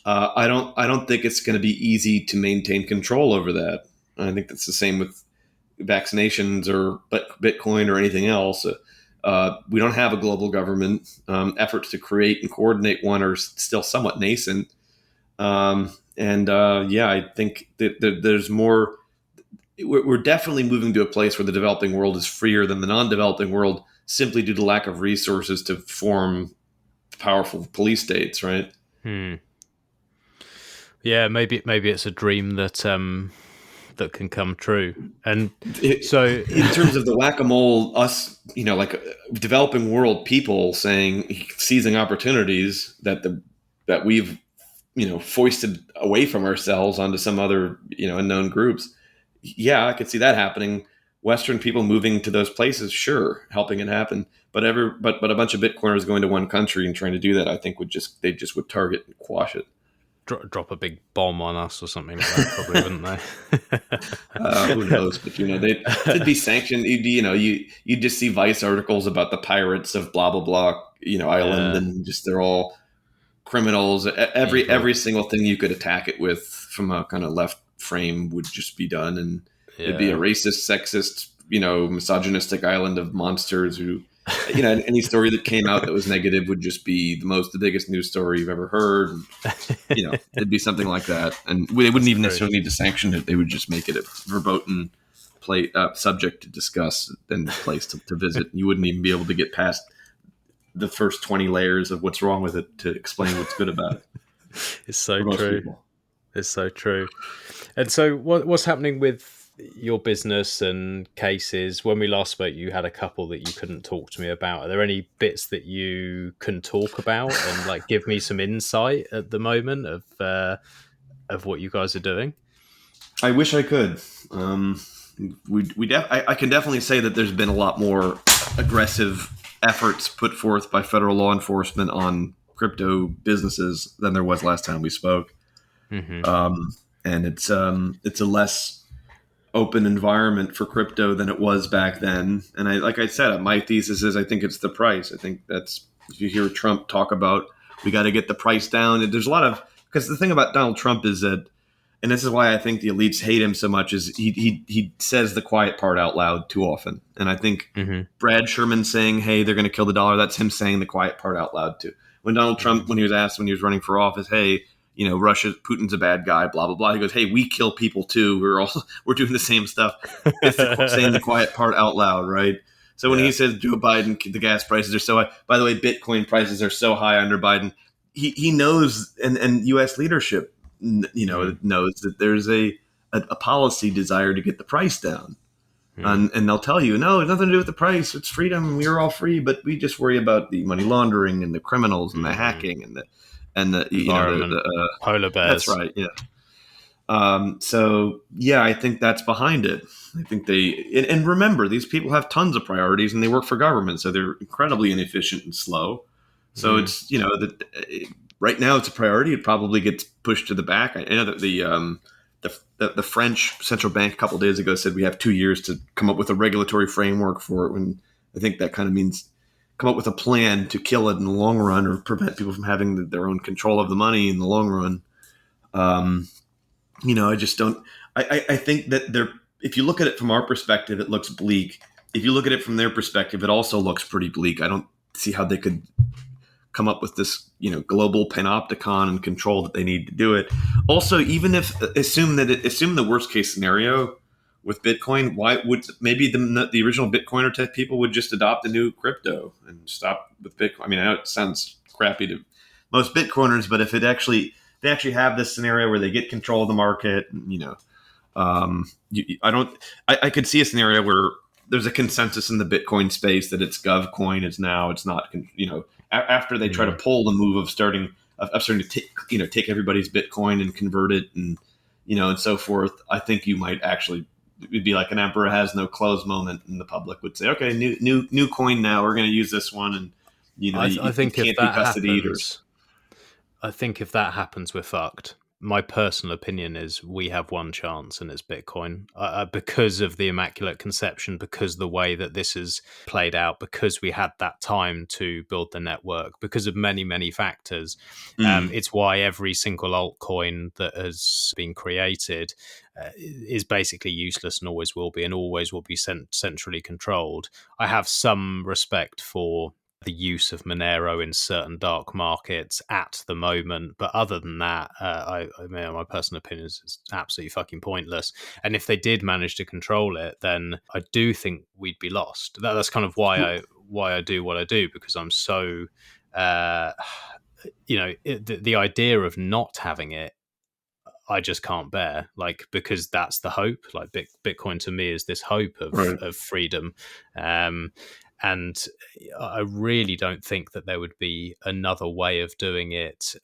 I don't think it's going to be easy to maintain control over that. I think that's the same with vaccinations or Bitcoin or anything else. We don't have a global government. Efforts to create and coordinate one are still somewhat nascent. I think that there's more. We're definitely moving to a place where the developing world is freer than the non-developing world, simply due to lack of resources to form powerful police states, right?
Yeah, maybe it's a dream that can come true. And so
in terms of the whack-a-mole, us, like developing world people seizing opportunities that we've, foisted away from ourselves onto some other, unknown groups. Yeah, I could see that happening. Western people moving to those places, sure, helping it happen. But a bunch of Bitcoiners going to one country and trying to do that, I think would target and quash it.
Drop a big bomb on us or something like that, probably, wouldn't they?
Who knows? But they'd be sanctioned. You'd just see Vice articles about the pirates of blah blah blah, island, and just they're all criminals. Every single thing you could attack it with from a kind of left frame would just be done, and it'd be a racist, sexist, misogynistic island of monsters who. Any story that came out that was negative would just be the biggest news story you've ever heard. And, it'd be something like that. And they wouldn't even necessarily need to sanction it. They would just make it a verboten subject to discuss and place to visit. You wouldn't even be able to get past the first 20 layers of what's wrong with it to explain what's good about it.
It's so true. It's so true. And so what's happening with your business and cases? When we last spoke, you had a couple that you couldn't talk to me about. Are there any bits that you can talk about and like give me some insight at the moment of what you guys are doing?
I wish I could. I can definitely say that there's been a lot more aggressive efforts put forth by federal law enforcement on crypto businesses than there was last time we spoke. Mm-hmm. And it's a less open environment for crypto than it was back then. And like I said, my thesis is I think it's the price. I think that's, if you hear Trump talk about, we got to get the price down. And there's a lot of, because the thing about Donald Trump is that, and this is why I think the elites hate him so much, is he says the quiet part out loud too often. And I think Brad Sherman saying, hey, they're going to kill the dollar, that's him saying the quiet part out loud too. When Donald Trump, when he was asked when he was running for office, hey, Putin's a bad guy, blah, blah, blah. He goes, hey, we kill people too. We're doing the same stuff. It's saying the quiet part out loud, right? So when he says Joe Biden, the gas prices are so high. By the way, Bitcoin prices are so high under Biden. he knows, and U.S. leadership, knows that there's a policy desire to get the price down. And they'll tell you, no, it's nothing to do with the price. It's freedom. We're all free, but we just worry about the money laundering and the criminals and the hacking and the
Environment, polar bears.
That's right. Yeah. So yeah, I think that's behind it. I think and remember, these people have tons of priorities and they work for government, so they're incredibly inefficient and slow. So it's right now it's a priority. It probably gets pushed to the back. I know that the French central bank a couple of days ago said we have 2 years to come up with a regulatory framework for it. And I think that kind of means come up with a plan to kill it in the long run or prevent people from having their own control of the money in the long run. I just don't. I think that if you look at it from our perspective, it looks bleak. If you look at it from their perspective, it also looks pretty bleak. I don't see how they could come up with this, global panopticon and control that they need to do it. Also, even if assume the worst case scenario with Bitcoin, why would maybe the original Bitcoiner type people would just adopt a new crypto and stop with Bitcoin? I mean, I know it sounds crappy to most Bitcoiners, but if they actually have this scenario where they get control of the market, I could see a scenario where there's a consensus in the Bitcoin space that it's GovCoin. It's not, after they try to pull the move of starting to take everybody's Bitcoin and convert it and so forth. I think you might actually, it'd be like an emperor has no clothes moment, and the public would say, okay, new coin now, we're going to use this one. And
I think if that happens, I think if that happens, we're fucked. My personal opinion is we have one chance, and it's Bitcoin, because of the Immaculate Conception, because the way that this is played out, because we had that time to build the network, because of many, many factors. It's why every single altcoin that has been created is basically useless and always will be centrally controlled. I have some respect for the use of Monero in certain dark markets at the moment, but other than that, I mean, my personal opinion is it's absolutely fucking pointless. And if they did manage to control it, then I do think we'd be lost. That's kind of why I do what I do, because I'm so the idea of not having it, I just can't bear, because that's the hope. Bitcoin to me is this hope of freedom. And I really don't think that there would be another way of doing it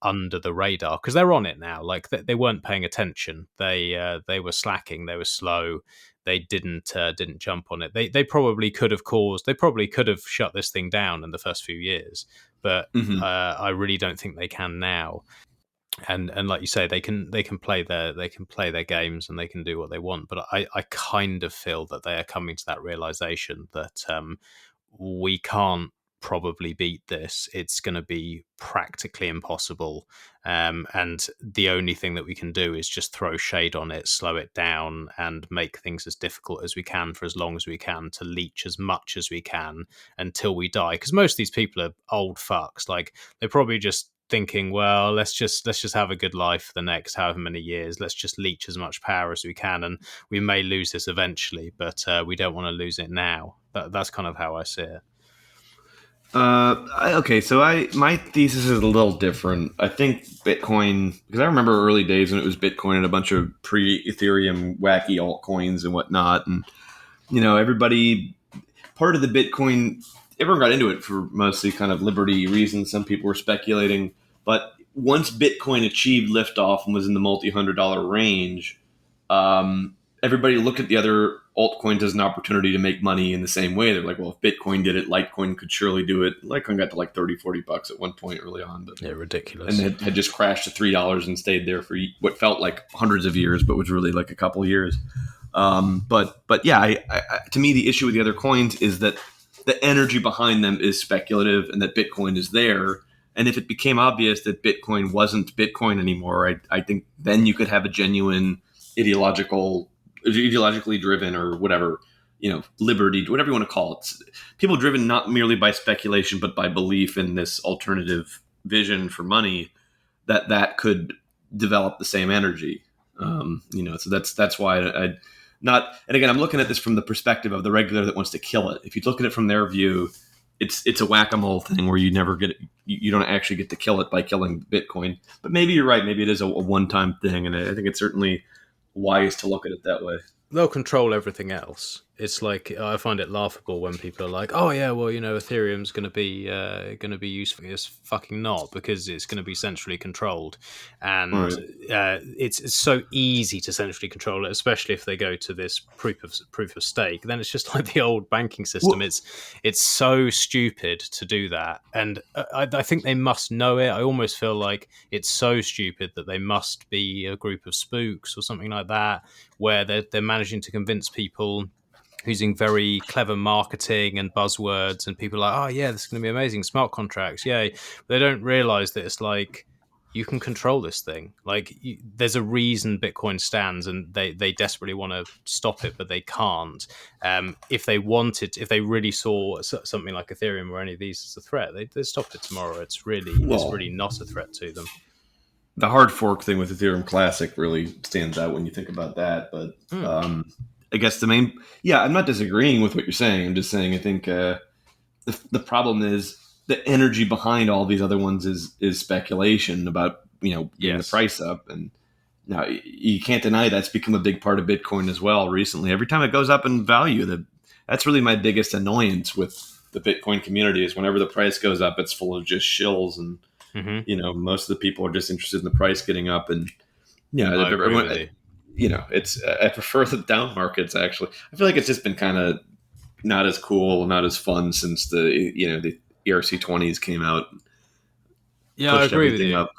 under the radar, because they're on it now. They weren't paying attention. They were slacking. They were slow. They didn't jump on it. They probably could have shut this thing down in the first few years, but I really don't think they can now. And like you say, they can play their games and they can do what they want. But I kind of feel that they are coming to that realization that we can't probably beat this. It's going to be practically impossible. And the only thing that we can do is just throw shade on it, slow it down, and make things as difficult as we can for as long as we can, to leech as much as we can until we die. Because most of these people are old fucks. They're probably just thinking, well, let's just have a good life for the next however many years. Let's just leech as much power as we can, and we may lose this eventually, but we don't want to lose it now. That's kind of how I see it.
Okay, so my thesis is a little different. I think Bitcoin, because I remember early days when it was Bitcoin and a bunch of pre-Ethereum wacky altcoins and whatnot, and everybody, part of the Bitcoin, everyone got into it for mostly kind of liberty reasons. Some people were speculating. But once Bitcoin achieved liftoff and was in the multi-$100 range, everybody looked at the other altcoins as an opportunity to make money in the same way. They're like, well, if Bitcoin did it, Litecoin could surely do it. Litecoin got to $30-$40 at one point early on. But,
yeah, ridiculous.
And it had just crashed to $3 and stayed there for what felt like hundreds of years, but was really a couple of years. But yeah, to me, the issue with the other coins is that the energy behind them is speculative and that Bitcoin is there. And if it became obvious that Bitcoin wasn't Bitcoin anymore, I think then you could have a genuine ideologically driven or whatever, liberty, whatever you want to call it. People driven not merely by speculation, but by belief in this alternative vision for money that could develop the same energy. So that's why I not. And again, I'm looking at this from the perspective of the regular that wants to kill it. If you look at it from their view, it's a whack-a-mole thing where you you don't actually get to kill it by killing Bitcoin. But maybe you're right. Maybe it is a one-time thing, and I think it's certainly wise to look at it that way.
They'll control everything else. It's like, I find it laughable when people are like, "Oh yeah, well, Ethereum's going to be useful." It's fucking not, because it's going to be centrally controlled, and it's so easy to centrally control it, especially if they go to this proof of stake. Then it's just like the old banking system.
Well,
it's so stupid to do that, and I think they must know it. I almost feel like it's so stupid that they must be a group of spooks or something like that, where they're managing to convince people using very clever marketing and buzzwords, and people are like, "Oh yeah, this is going to be amazing, smart contracts, yay!" They don't realize that it's like, you can control this thing. Like, there's a reason Bitcoin stands, and they desperately want to stop it, but they can't. If they really saw something like Ethereum or any of these as a threat, they'd stop it tomorrow. It's really not a threat to them.
The hard fork thing with Ethereum Classic really stands out when you think about that. But I guess I'm not disagreeing with what you're saying. I'm just saying I think the problem is the energy behind all these other ones is speculation about getting the price up, and now you can't deny that's become a big part of Bitcoin as well recently. Every time it goes up in value, that's really my biggest annoyance with the Bitcoin community is whenever the price goes up, it's full of just shills, and most of the people are just interested in the price getting up, and everyone. I prefer the down markets. Actually, I feel like it's just been kind of not as cool, not as fun since the ERC-20s came out.
Yeah, I agree with you. Up.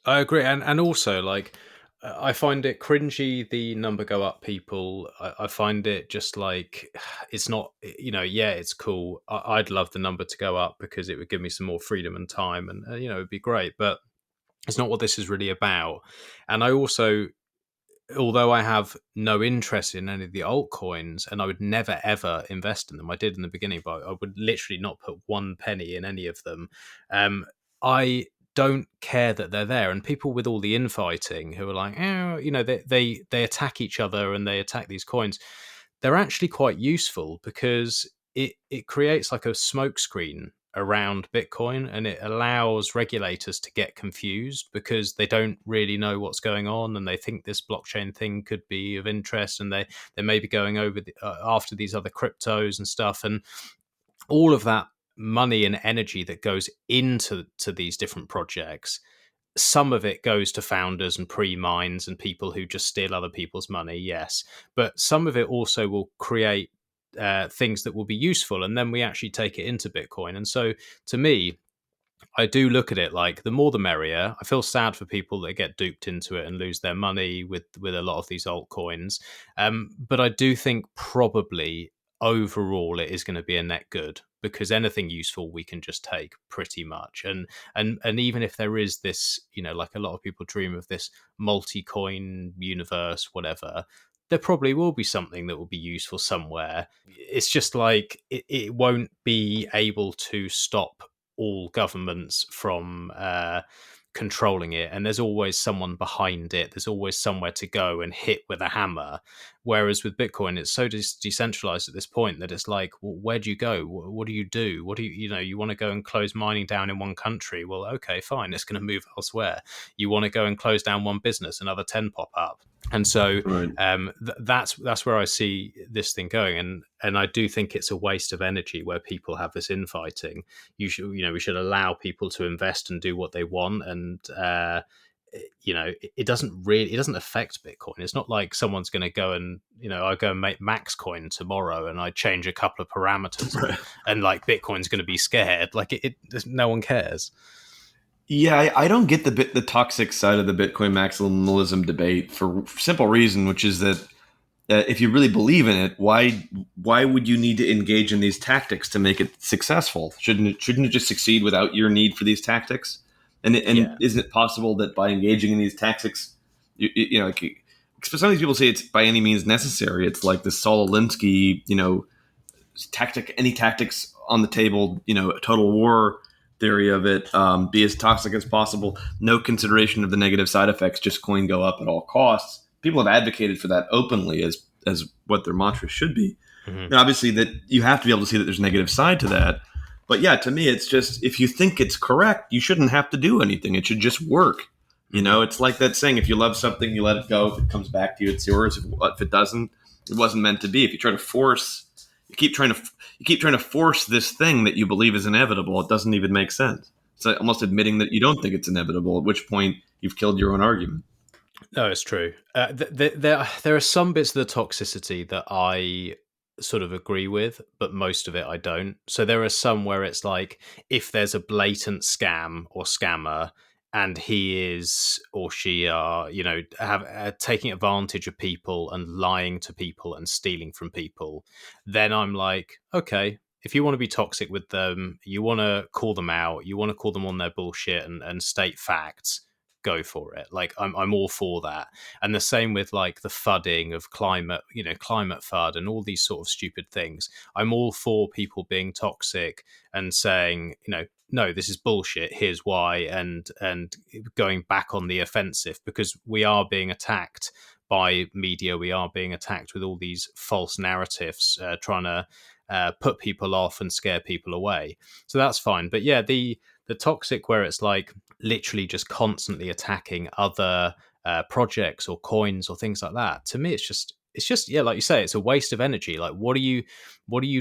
I agree, and also, like, I find it cringy, the number go up people. I find it just like, it's not, it's cool. I'd love the number to go up because it would give me some more freedom and time, and it'd be great. But it's not what this is really about. And I also, although I have no interest in any of the altcoins, and I would never ever invest in them. I did in the beginning, but I would literally not put one penny in any of them. I don't care that they're there, and people with all the infighting who are like, they attack each other and they attack these coins. They're actually quite useful because it creates like a smokescreen around Bitcoin, and it allows regulators to get confused because they don't really know what's going on, and they think this blockchain thing could be of interest, and they may be going over after these other cryptos and stuff, and all of that money and energy that goes into these different projects. Some of it goes to founders and pre-mines and people who just steal other people's money, yes, but some of it also will create things that will be useful, and then we actually take it into Bitcoin. And so to me, I do look at it like the more the merrier. I feel sad for people that get duped into it and lose their money with a lot of these altcoins, but I do think probably overall it is going to be a net good, because anything useful we can just take pretty much. And even if there is this, like a lot of people dream of this multi-coin universe, whatever, there probably will be something that will be useful somewhere. It's just like it won't be able to stop all governments from controlling it, and there's always someone behind it. There's always somewhere to go and hit with a hammer. Whereas with Bitcoin, it's so decentralized at this point that it's like, well, where do you go? What do you do? What do you want to go and close mining down in one country? Well, okay, fine, it's going to move elsewhere. You want to go and close down one business, another 10 pop up. And so that's where I see this thing going, and I do think it's a waste of energy where people have this infighting. We should allow people to invest and do what they want, and it doesn't affect Bitcoin. It's not like someone's going to go and I go and make Maxcoin tomorrow and I change a couple of parameters and like Bitcoin's going to be scared. Like no one cares.
Yeah, I don't get the toxic side of the Bitcoin maximalism debate for simple reason, which is that if you really believe in it, why would you need to engage in these tactics to make it successful? Shouldn't it just succeed without your need for these tactics? And isn't it possible that by engaging in these tactics, some of these people say it's by any means necessary. It's like the Saul Alinsky, any tactics on the table, a total war theory of it, be as toxic as possible, no consideration of the negative side effects, just coin go up at all costs. People have advocated for that openly as what their mantra should be. Mm-hmm. Now, obviously, that you have to be able to see that there's a negative side to that. But yeah, to me, it's just, if you think it's correct, you shouldn't have to do anything. It should just work. It's like that saying, if you love something, you let it go. If it comes back to you, it's yours. If it doesn't, it wasn't meant to be. If you try to force, you keep trying to force this thing that you believe is inevitable, it doesn't even make sense. It's like almost admitting that you don't think it's inevitable, at which point you've killed your own argument.
No, it's true. There are some bits of the toxicity that I sort of agree with, but most of it I don't. So there are some where it's like, if there's a blatant scam or scammer, and he is or she are, taking advantage of people and lying to people and stealing from people, then I'm like, okay, if you want to be toxic with them, you want to call them out, you want to call them on their bullshit and state facts, go for it. Like I'm all for that. And the same with like the fudding of climate FUD and all these sort of stupid things. I'm all for people being toxic and saying, no, this is bullshit, here's why, and going back on the offensive, because we are being attacked by media, we are being attacked with all these false narratives, trying to put people off and scare people away. So that's fine. But yeah, the toxic where it's like literally just constantly attacking other projects or coins or things like that, to me it's just yeah, like you say, it's a waste of energy. Like what are you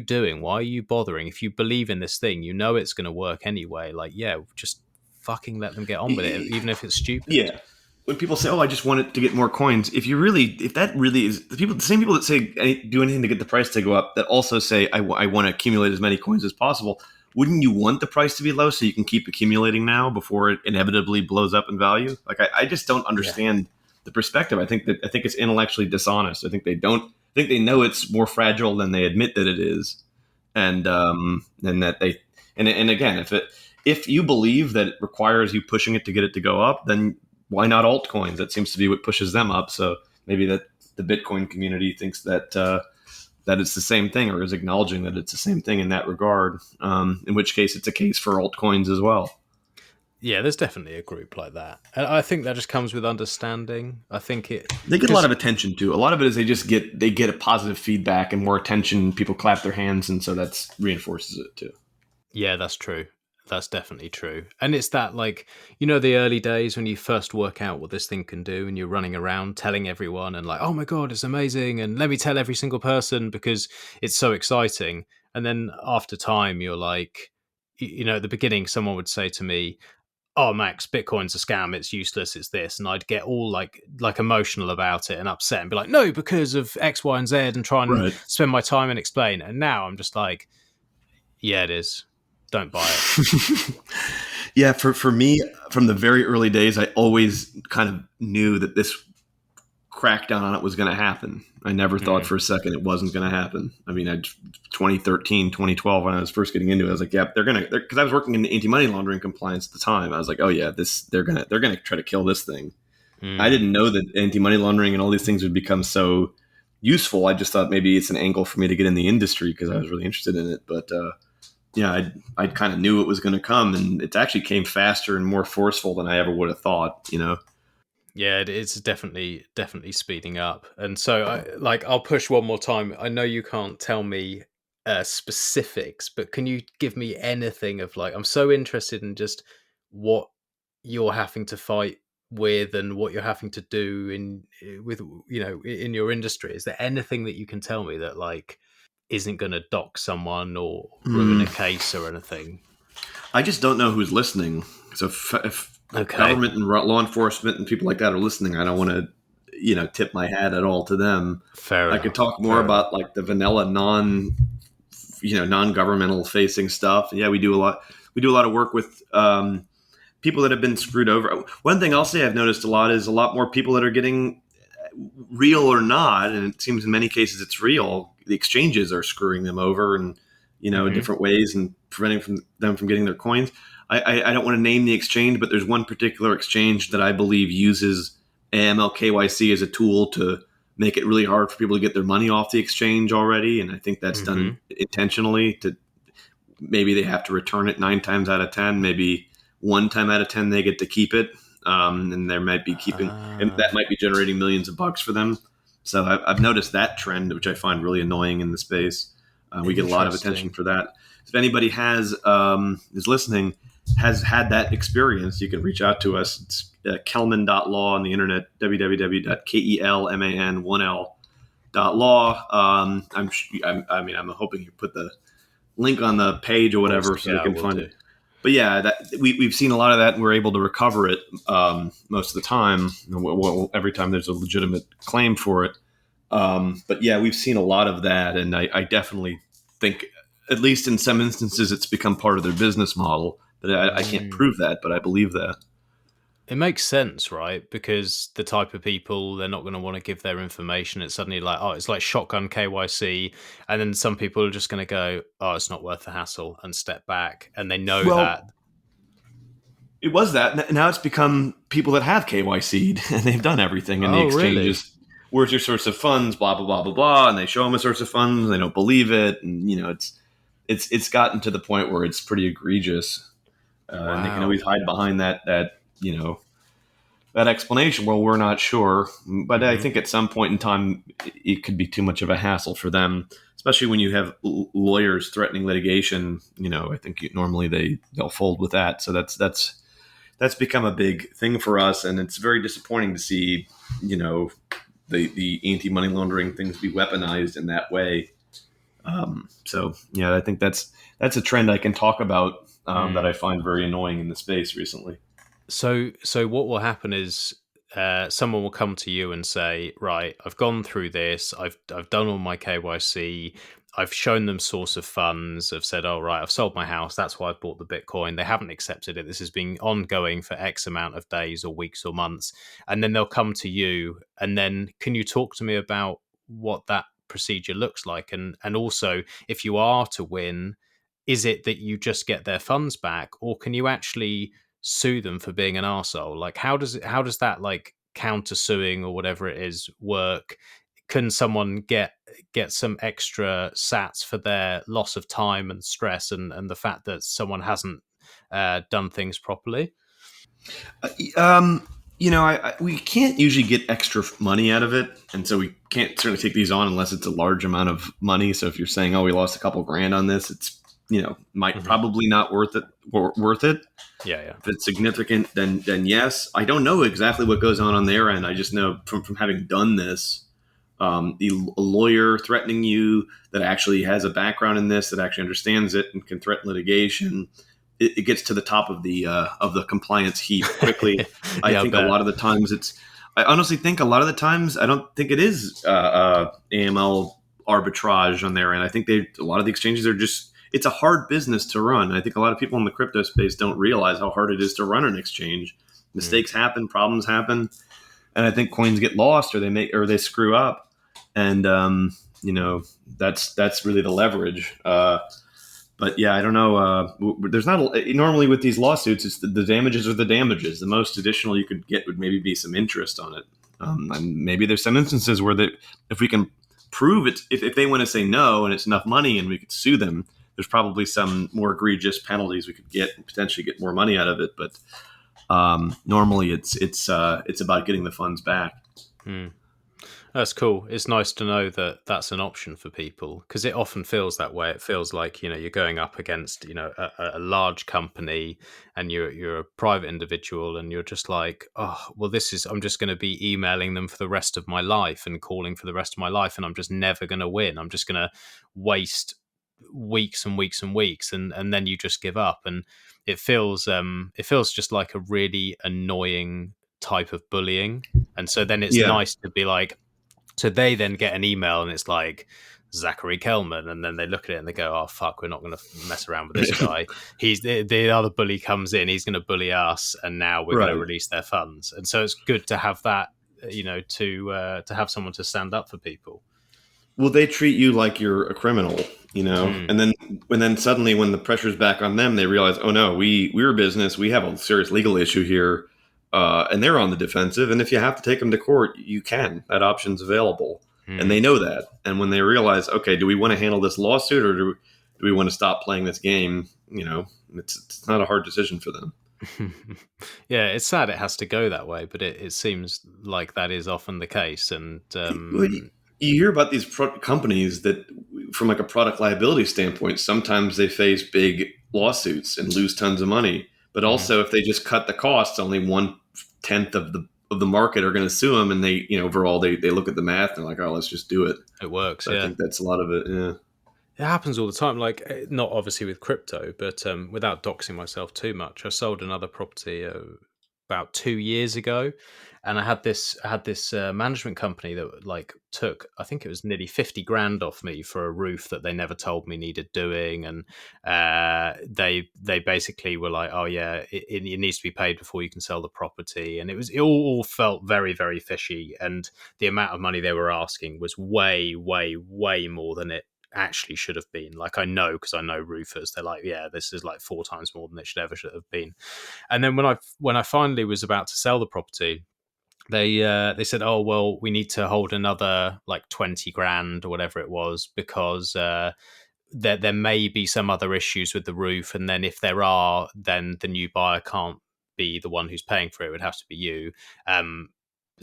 doing? Why are you bothering? If you believe in this thing, it's going to work anyway. Like, yeah, just fucking let them get on with it, even if it's stupid.
Yeah. When people say, "Oh, I just want it to get more coins," if that really is the same people that say do anything to get the price to go up, that also say, I want to accumulate as many coins as possible. Wouldn't you want the price to be low so you can keep accumulating now before it inevitably blows up in value? Like, I just don't understand the perspective. I think it's intellectually dishonest. I think they know it's more fragile than they admit that it is, and that they and again, if you believe that it requires you pushing it to get it to go up, then why not altcoins? That seems to be what pushes them up. So maybe that the Bitcoin community thinks that it's the same thing, or is acknowledging that it's the same thing in that regard. In which case, it's a case for altcoins as well.
Yeah, there's definitely a group like that. And I think that just comes with understanding. I think
they get a lot of attention too. A lot of it is they get a positive feedback and more attention. People clap their hands, and so that reinforces it too.
Yeah, that's true. That's definitely true. And it's that, like, the early days when you first work out what this thing can do and you're running around telling everyone and like, oh my God, it's amazing. And let me tell every single person because it's so exciting. And then after time, you're like, at the beginning, someone would say to me, oh, Max, Bitcoin's a scam, it's useless, it's this. And I'd get all like emotional about it and upset and be like, no, because of X, Y, and Z, and try and spend my time and explain. And now I'm just like, yeah, it is. Don't buy it.
Yeah, for me, from the very early days, I always kind of knew that this crackdown on it was going to happen. I never thought for a second it wasn't going to happen. I mean, 2013, 2012, when I was first getting into it, I was like, yeah, they're going to, because I was working in anti-money laundering compliance at the time. I was like, oh yeah, they're going to try to kill this thing. I didn't know that anti-money laundering and all these things would become so useful. I just thought maybe it's an angle for me to get in the industry because I was really interested in it. But yeah, I kind of knew it was going to come, and it actually came faster and more forceful than I ever would have thought,
Yeah, it's definitely speeding up. And so I'll push one more time. I know you can't tell me specifics, but can you give me anything of like, I'm so interested in just what you're having to fight with and what you're having to do in your industry. Is there anything that you can tell me that like isn't going to dock someone or ruin a case or anything?
I just don't know who's listening. So if government and law enforcement and people like that are listening, I don't want to, tip my hat at all to them.
Fair enough.
I could talk more about like the vanilla non-governmental facing stuff. Yeah, we do a lot of work with people that have been screwed over. One thing I'll say I've noticed a lot is a lot more people that are getting, real or not, and it seems in many cases it's real, the exchanges are screwing them over and in different ways and preventing them from getting their coins. I don't want to name the exchange, but there's one particular exchange that I believe uses AML KYC as a tool to make it really hard for people to get their money off the exchange already, and I think that's done intentionally. To maybe they have to return it 9 times out of 10, maybe 1 time out of 10 they get to keep it, and they might be and that might be generating millions of bucks for them. So I've noticed that trend, which I find really annoying in the space. We get a lot of attention for that. If anybody is listening, has had that experience, you can reach out to us. It's kelman.law on the internet, www.kelman1l.law. I'm hoping you put the link on the page or whatever so they can find it. But yeah, we've seen a lot of that, and we're able to recover it most of the time. Every time there's a legitimate claim for it. But yeah, we've seen a lot of that, and I definitely think, at least in some instances, it's become part of their business model. But I can't prove that, but I believe that.
It makes sense, right? Because the type of people, they're not going to want to give their information. It's suddenly like, oh, it's like shotgun KYC. And then some people are just going to go, oh, it's not worth the hassle, and step back. And they know that.
It was that. Now it's become people that have KYC'd and they've done everything in the exchanges. Really? Where's your source of funds? Blah, blah, blah, blah, blah. And they show them a source of funds. And they don't believe it. And, it's gotten to the point where it's pretty egregious. Wow. And they can always hide behind that explanation. Well, we're not sure. But I think at some point in time, it could be too much of a hassle for them, especially when you have lawyers threatening litigation. I think normally they'll fold with that. So that's become a big thing for us. And it's very disappointing to see, the anti-money laundering things be weaponized in that way. So yeah, I think that's a trend I can talk about that I find very annoying in the space recently.
So what will happen is someone will come to you and say, right, I've gone through this, I've done all my KYC, I've shown them source of funds, I've said, oh, right, I've sold my house, that's why I've bought the Bitcoin. They haven't accepted it. This has been ongoing for X amount of days or weeks or months. And then they'll come to you. And then can you talk to me about what that procedure looks like? And also, if you are to win, is it that you just get their funds back, or can you actually sue them for being an arsehole? Like, how does that, like, counter suing or whatever it is, work? Can someone get some extra sats for their loss of time and stress and the fact that someone hasn't done things properly?
We can't usually get extra money out of it, and so we can't certainly take these on unless it's a large amount of money. So if you're saying, oh, we lost a couple grand on this, it's probably not worth it.
Yeah.
If it's significant, then yes. I don't know exactly what goes on their end. I just know from having done this, a lawyer threatening you that actually has a background in this, that actually understands it and can threaten litigation, it gets to the top of the compliance heap quickly. I think a lot of the times I honestly think a lot of the times I don't think it is AML arbitrage on their end. I think a lot of the exchanges are just. It's a hard business to run. I think a lot of people in the crypto space don't realize how hard it is to run an exchange. Mistakes happen, problems happen, and I think coins get lost or they screw up, and that's really the leverage. But yeah, I don't know. There's not normally with these lawsuits. It's the damages are the damages. The most additional you could get would maybe be some interest on it, and maybe there's some instances where if we can prove it, if they want to say no and it's enough money and we could sue them. There's probably some more egregious penalties we could get and potentially get more money out of it. But normally it's about getting the funds back.
That's cool. It's nice to know that that's an option for people, because it often feels that way. It feels like, you're going up against, a large company, and you're a private individual, and you're just like, oh, well, I'm just going to be emailing them for the rest of my life and calling for the rest of my life. And I'm just never going to win. I'm just going to waste weeks and weeks and weeks, and then you just give up. And it feels just like a really annoying type of bullying. And so then it's nice to be like, so they then get an email and it's like Zachary Kelman, and then they look at it and they go, oh fuck, we're not going to mess around with this guy. He's the other bully comes in, he's going to bully us, and now we're going to release their funds. And so it's good to have that, to have someone to stand up for people.
Well, they treat you like you're a criminal, and then suddenly when the pressure's back on them, they realize, oh no, we're a business. We have a serious legal issue here. And they're on the defensive. And if you have to take them to court, you can. That option's available. And they know that. And when they realize, okay, do we want to handle this lawsuit, or do we want to stop playing this game? It's not a hard decision for them.
Yeah, it's sad it has to go that way, but it seems like that is often the case. And
you hear about these companies that from like a product liability standpoint, sometimes they face big lawsuits and lose tons of money. But also, if they just cut the costs, only 1/10 of the market are going to sue them, and they, overall they look at the math and like, oh, let's just do it.
It works.
So I think that's a lot of it. Yeah.
It happens all the time, like not obviously with crypto, but without doxing myself too much, I sold another property about 2 years ago, and I had this management company that like took, I think it was nearly 50 grand off me for a roof that they never told me needed doing, and they basically were like, oh yeah, it needs to be paid before you can sell the property, and it all felt very, very fishy, and the amount of money they were asking was way, way, way more than it actually should have been. Like, I know, because I know roofers, they're like, yeah, this is like 4 times more than it should have been. And then when I finally was about to sell the property, they said, oh well, we need to hold another like 20 grand or whatever it was, because there may be some other issues with the roof, and then if there are, then the new buyer can't be the one who's paying for it. It would have to be you.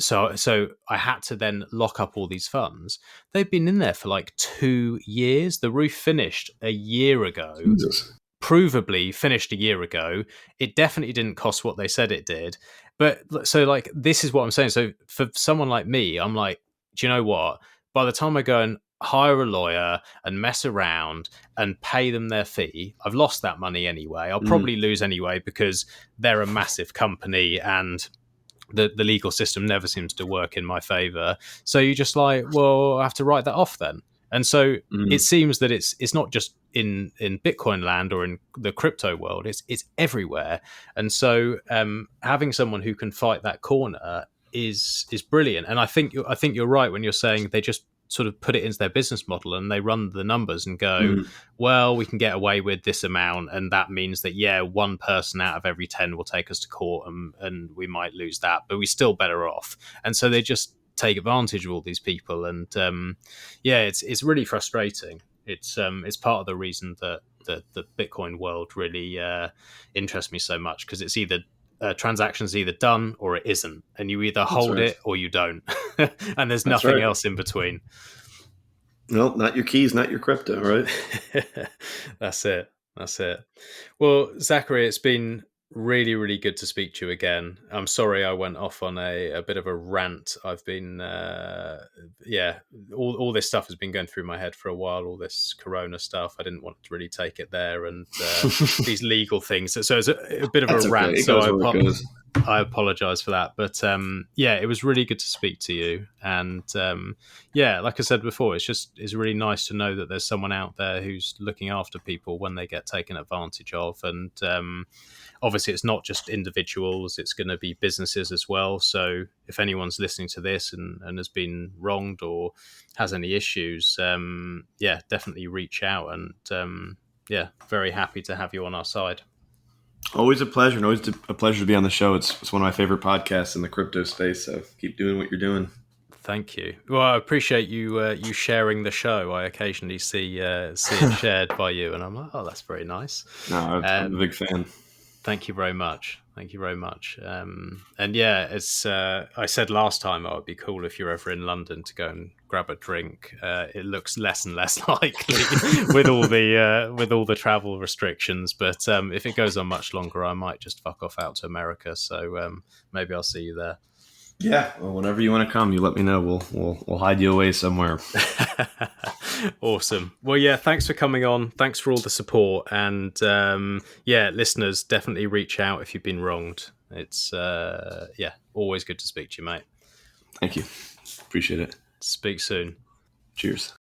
So I had to then lock up all these funds. They've been in there for like 2 years. The roof finished a year ago.
Jesus.
Provably finished a year ago. It definitely didn't cost what they said it did. But so like, this is what I'm saying. So for someone like me, I'm like, do you know what? By the time I go and hire a lawyer and mess around and pay them their fee, I've lost that money anyway. I'll probably lose anyway, because they're a massive company and the legal system never seems to work in my favor. So you're just like, well, I have to write that off then. And so it seems that it's not just in Bitcoin land or in the crypto world, it's everywhere. And so having someone who can fight that corner is brilliant. And I think you're right when you're saying they just sort of put it into their business model and they run the numbers and go, well, we can get away with this amount, and that means that, yeah, 1 person out of every 10 will take us to court, and we might lose that, but we're still better off. And so they just take advantage of all these people, and it's really frustrating. It's part of the reason that the Bitcoin world really interests me so much, because it's either transaction's either done or it isn't, and you either hold it or you don't. And there's nothing else in between.
Well, not your keys, not your crypto, right?
That's it. Well, Zachary, it's been really, really good to speak to you again. I'm sorry I went off on a bit of a rant. I've been all this stuff has been going through my head for a while, all this corona stuff. I didn't want to really take it there, and these legal things, so it's a bit of a rant.
Okay.
So I apologize for that, but it was really good to speak to you, and like I said before, it's really nice to know that there's someone out there who's looking after people when they get taken advantage of. And obviously it's not just individuals, it's going to be businesses as well. So if anyone's listening to this and has been wronged or has any issues, definitely reach out. And very happy to have you on our side.
Always a pleasure, and always a pleasure to be on the show. It's one of my favorite podcasts in the crypto space, so keep doing what you're doing. Thank you.
Well, I appreciate you sharing the show. I occasionally see it shared by you, and I'm like, oh, that's very nice.
No, I'm a big fan.
Thank you very much. And it's I said last time, it would be cool if you're ever in London to go and grab a drink. It looks less and less likely with all the travel restrictions. But if it goes on much longer, I might just fuck off out to America. So maybe I'll see you there.
Yeah, well, whenever you want to come, you let me know. We'll hide you away somewhere.
Awesome. Well, yeah, thanks for coming on. Thanks for all the support. And listeners, definitely reach out if you've been wronged. It's always good to speak to you, mate.
Thank you. Appreciate it.
Speak soon.
Cheers.